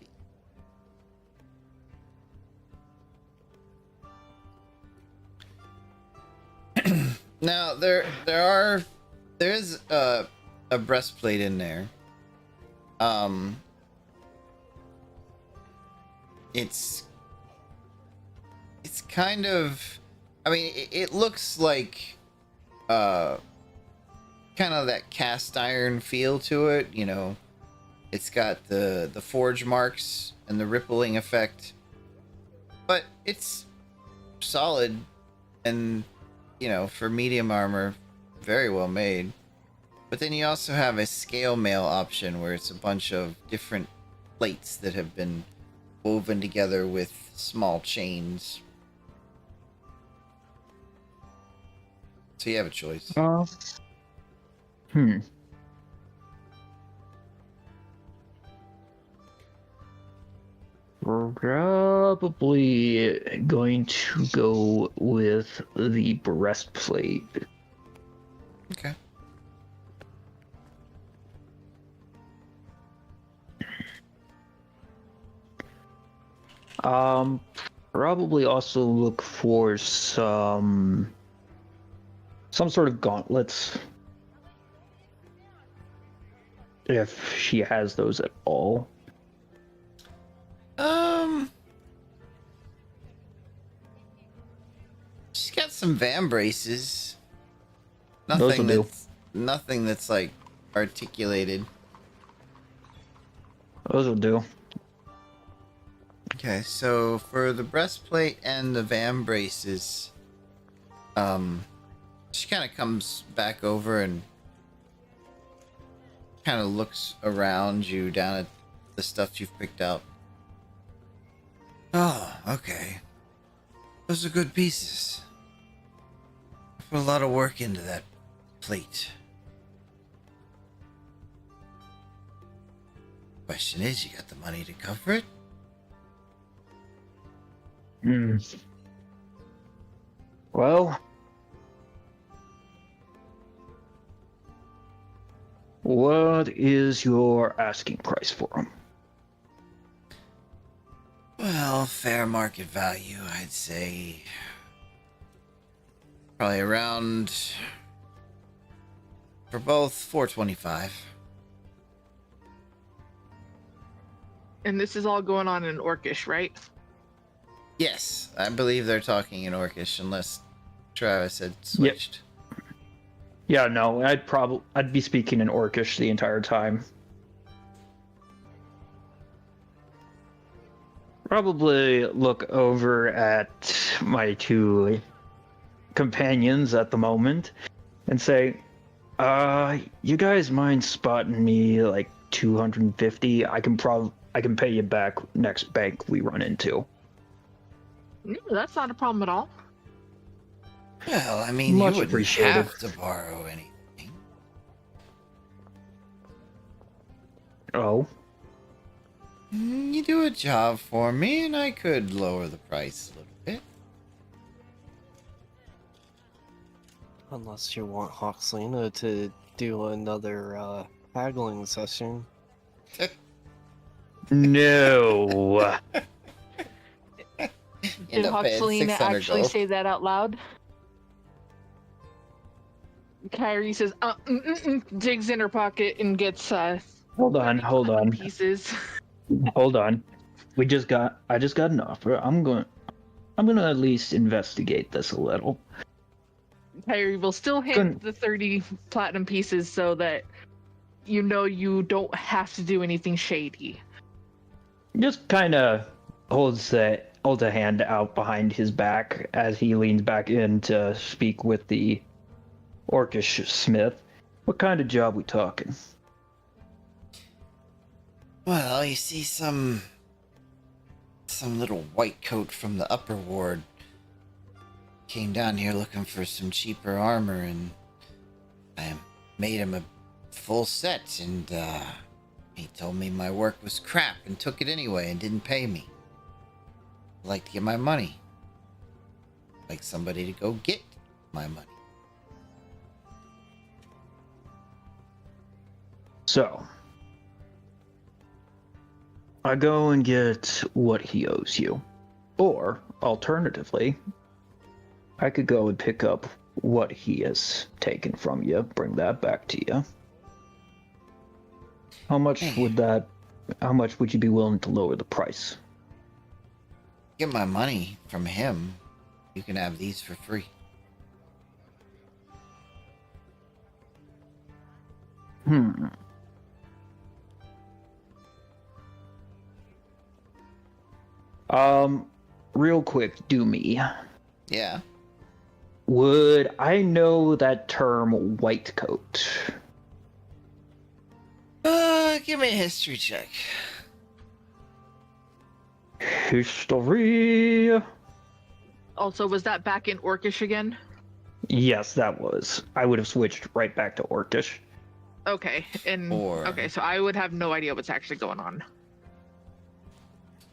Now there is a breastplate in there. It's kind of I mean, it looks like kind of that cast iron feel to it. You know, it's got the forge marks and the rippling effect, but it's solid and, you know, for medium armor, very well made. But then you also have a scale mail option where it's a bunch of different plates that have been woven together with small chains. So you have a choice. Probably going to go with the breastplate. Okay. Probably also look for some sort of gauntlets. If she has those at all. She's got some van braces. Those will do. Nothing that's like articulated. Those will do. Okay, so for the breastplate and the van braces, she kind of comes back over and kind of looks around you down at the stuff you've picked out. Oh, okay. Those are good pieces. I put a lot of work into that plate. Question is, you got the money to cover it? Well, what is your asking price for them? Well, fair market value, I'd say. Probably around, for both, $425. And this is all going on in Orcish, right? Yes, I believe they're talking in Orcish, unless Travis had switched. Yeah, no, I'd be speaking in Orcish the entire time. Probably look over at my two companions at the moment and say, you guys mind spotting me like 250? I can pay you back next bank we run into. No, that's not a problem at all. Well, I mean, Much you wouldn't appreciated. have to borrow anything. Oh? You do a job for me, and I could lower the price a little bit. Unless you want Hoxlina to do another haggling session. No. Did Hoxlina actually say that out loud? Kyrie says, digs in her pocket and gets Hold on. pieces. Hold on. I just got an offer. I'm gonna at least investigate this a little. Kyrie will still hand the 30 platinum pieces so that you know you don't have to do anything shady. Just kind of holds a hand out behind his back as he leans back in to speak with the Orcish smith. What kind of job we talking? Well, you see, some little white coat from the upper ward came down here looking for some cheaper armor, and I made him a full set, and he told me my work was crap and took it anyway and didn't pay me. I'd like to get my money. I'd like somebody to go get my money. So, I go and get what he owes you. Or, alternatively, I could go and pick up what he has taken from you, bring that back to you. How much would you be willing to lower the price? Get my money from him. You can have these for free. Hmm. Real quick, Dumey. Yeah. Would I know that term white coat? Give me a history check. History. Also, was that back in Orcish again? Yes, that was. I would have switched right back to Orcish. Okay, and Or- okay, so I would have no idea what's actually going on.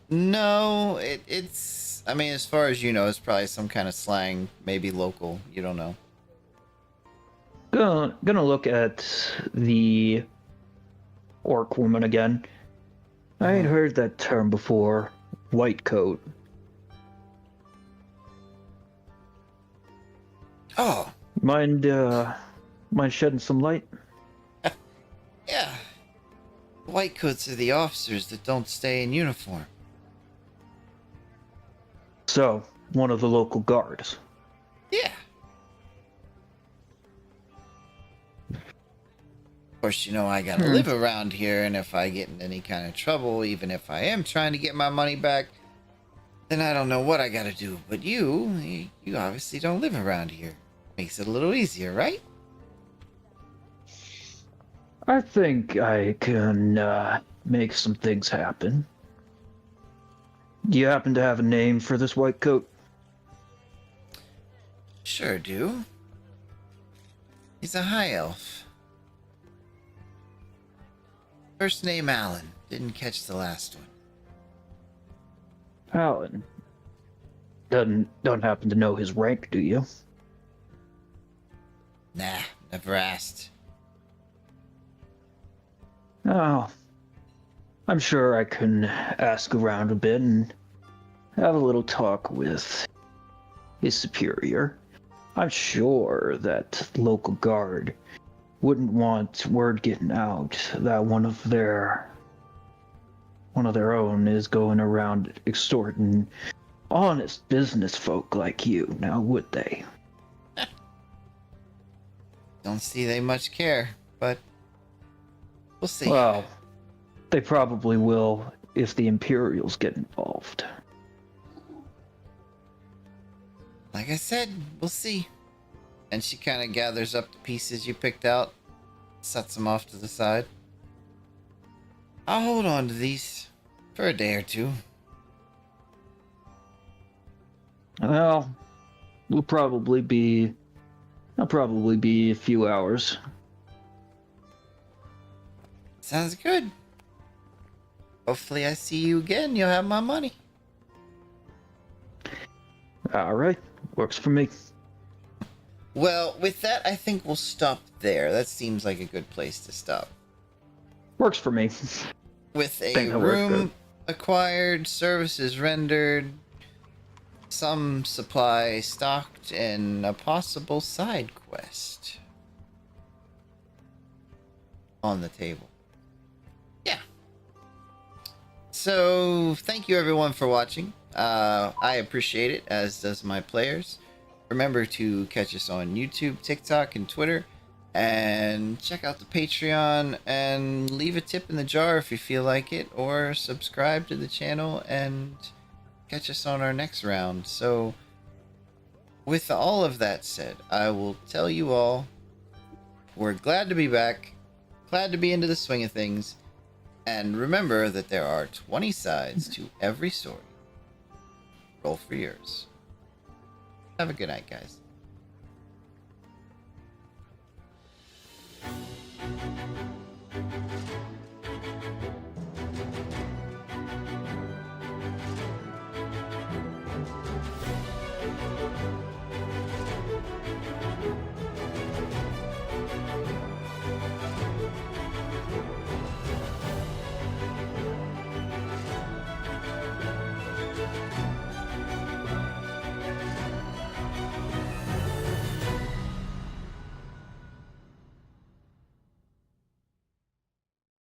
No, it's. I mean, as far as you know, it's probably some kind of slang, maybe local. You don't know. Gonna look at the orc woman again. I ain't heard that term before. White coat. Oh, Mind shedding some light? yeah. Whitecoats are the officers that don't stay in uniform. So, one of the local guards. Yeah. Of course, you know I gotta live around here, and if I get in any kind of trouble, even if I am trying to get my money back, then I don't know what I gotta do. But you obviously don't live around here. Makes it a little easier, right? I think I can make some things happen. Do you happen to have a name for this white coat? Sure do. He's a high elf. First name Alan. Didn't catch the last one. Alan. Don't happen to know his rank, do you? Nah, never asked. Oh, I'm sure I can ask around a bit and have a little talk with his superior. I'm sure that local guard wouldn't want word getting out that one of their own is going around extorting honest business folk like you, now would they? Don't see they much care, but we'll see. Well, they probably will if the Imperials get involved. Like I said, we'll see. And she kind of gathers up the pieces you picked out, sets them off to the side. I'll hold on to these for a day or two. Well, I'll probably be a few hours. Sounds good. Hopefully I see you again. You'll have my money. All right, works for me. Well, with that, I think we'll stop there. That seems like a good place to stop. Works for me. With a Think that worked good. room acquired, services rendered, some supply stocked, and a possible side quest on the table. Yeah. So, thank you everyone for watching. I appreciate it, as does my players. Remember to catch us on YouTube, TikTok, and Twitter. And check out the Patreon and leave a tip in the jar if you feel like it. Or subscribe to the channel and catch us on our next round. So, with all of that said, I will tell you all, we're glad to be back. Glad to be into the swing of things. And remember that there are 20 sides to every story. Roll for yours. Have a good night, guys.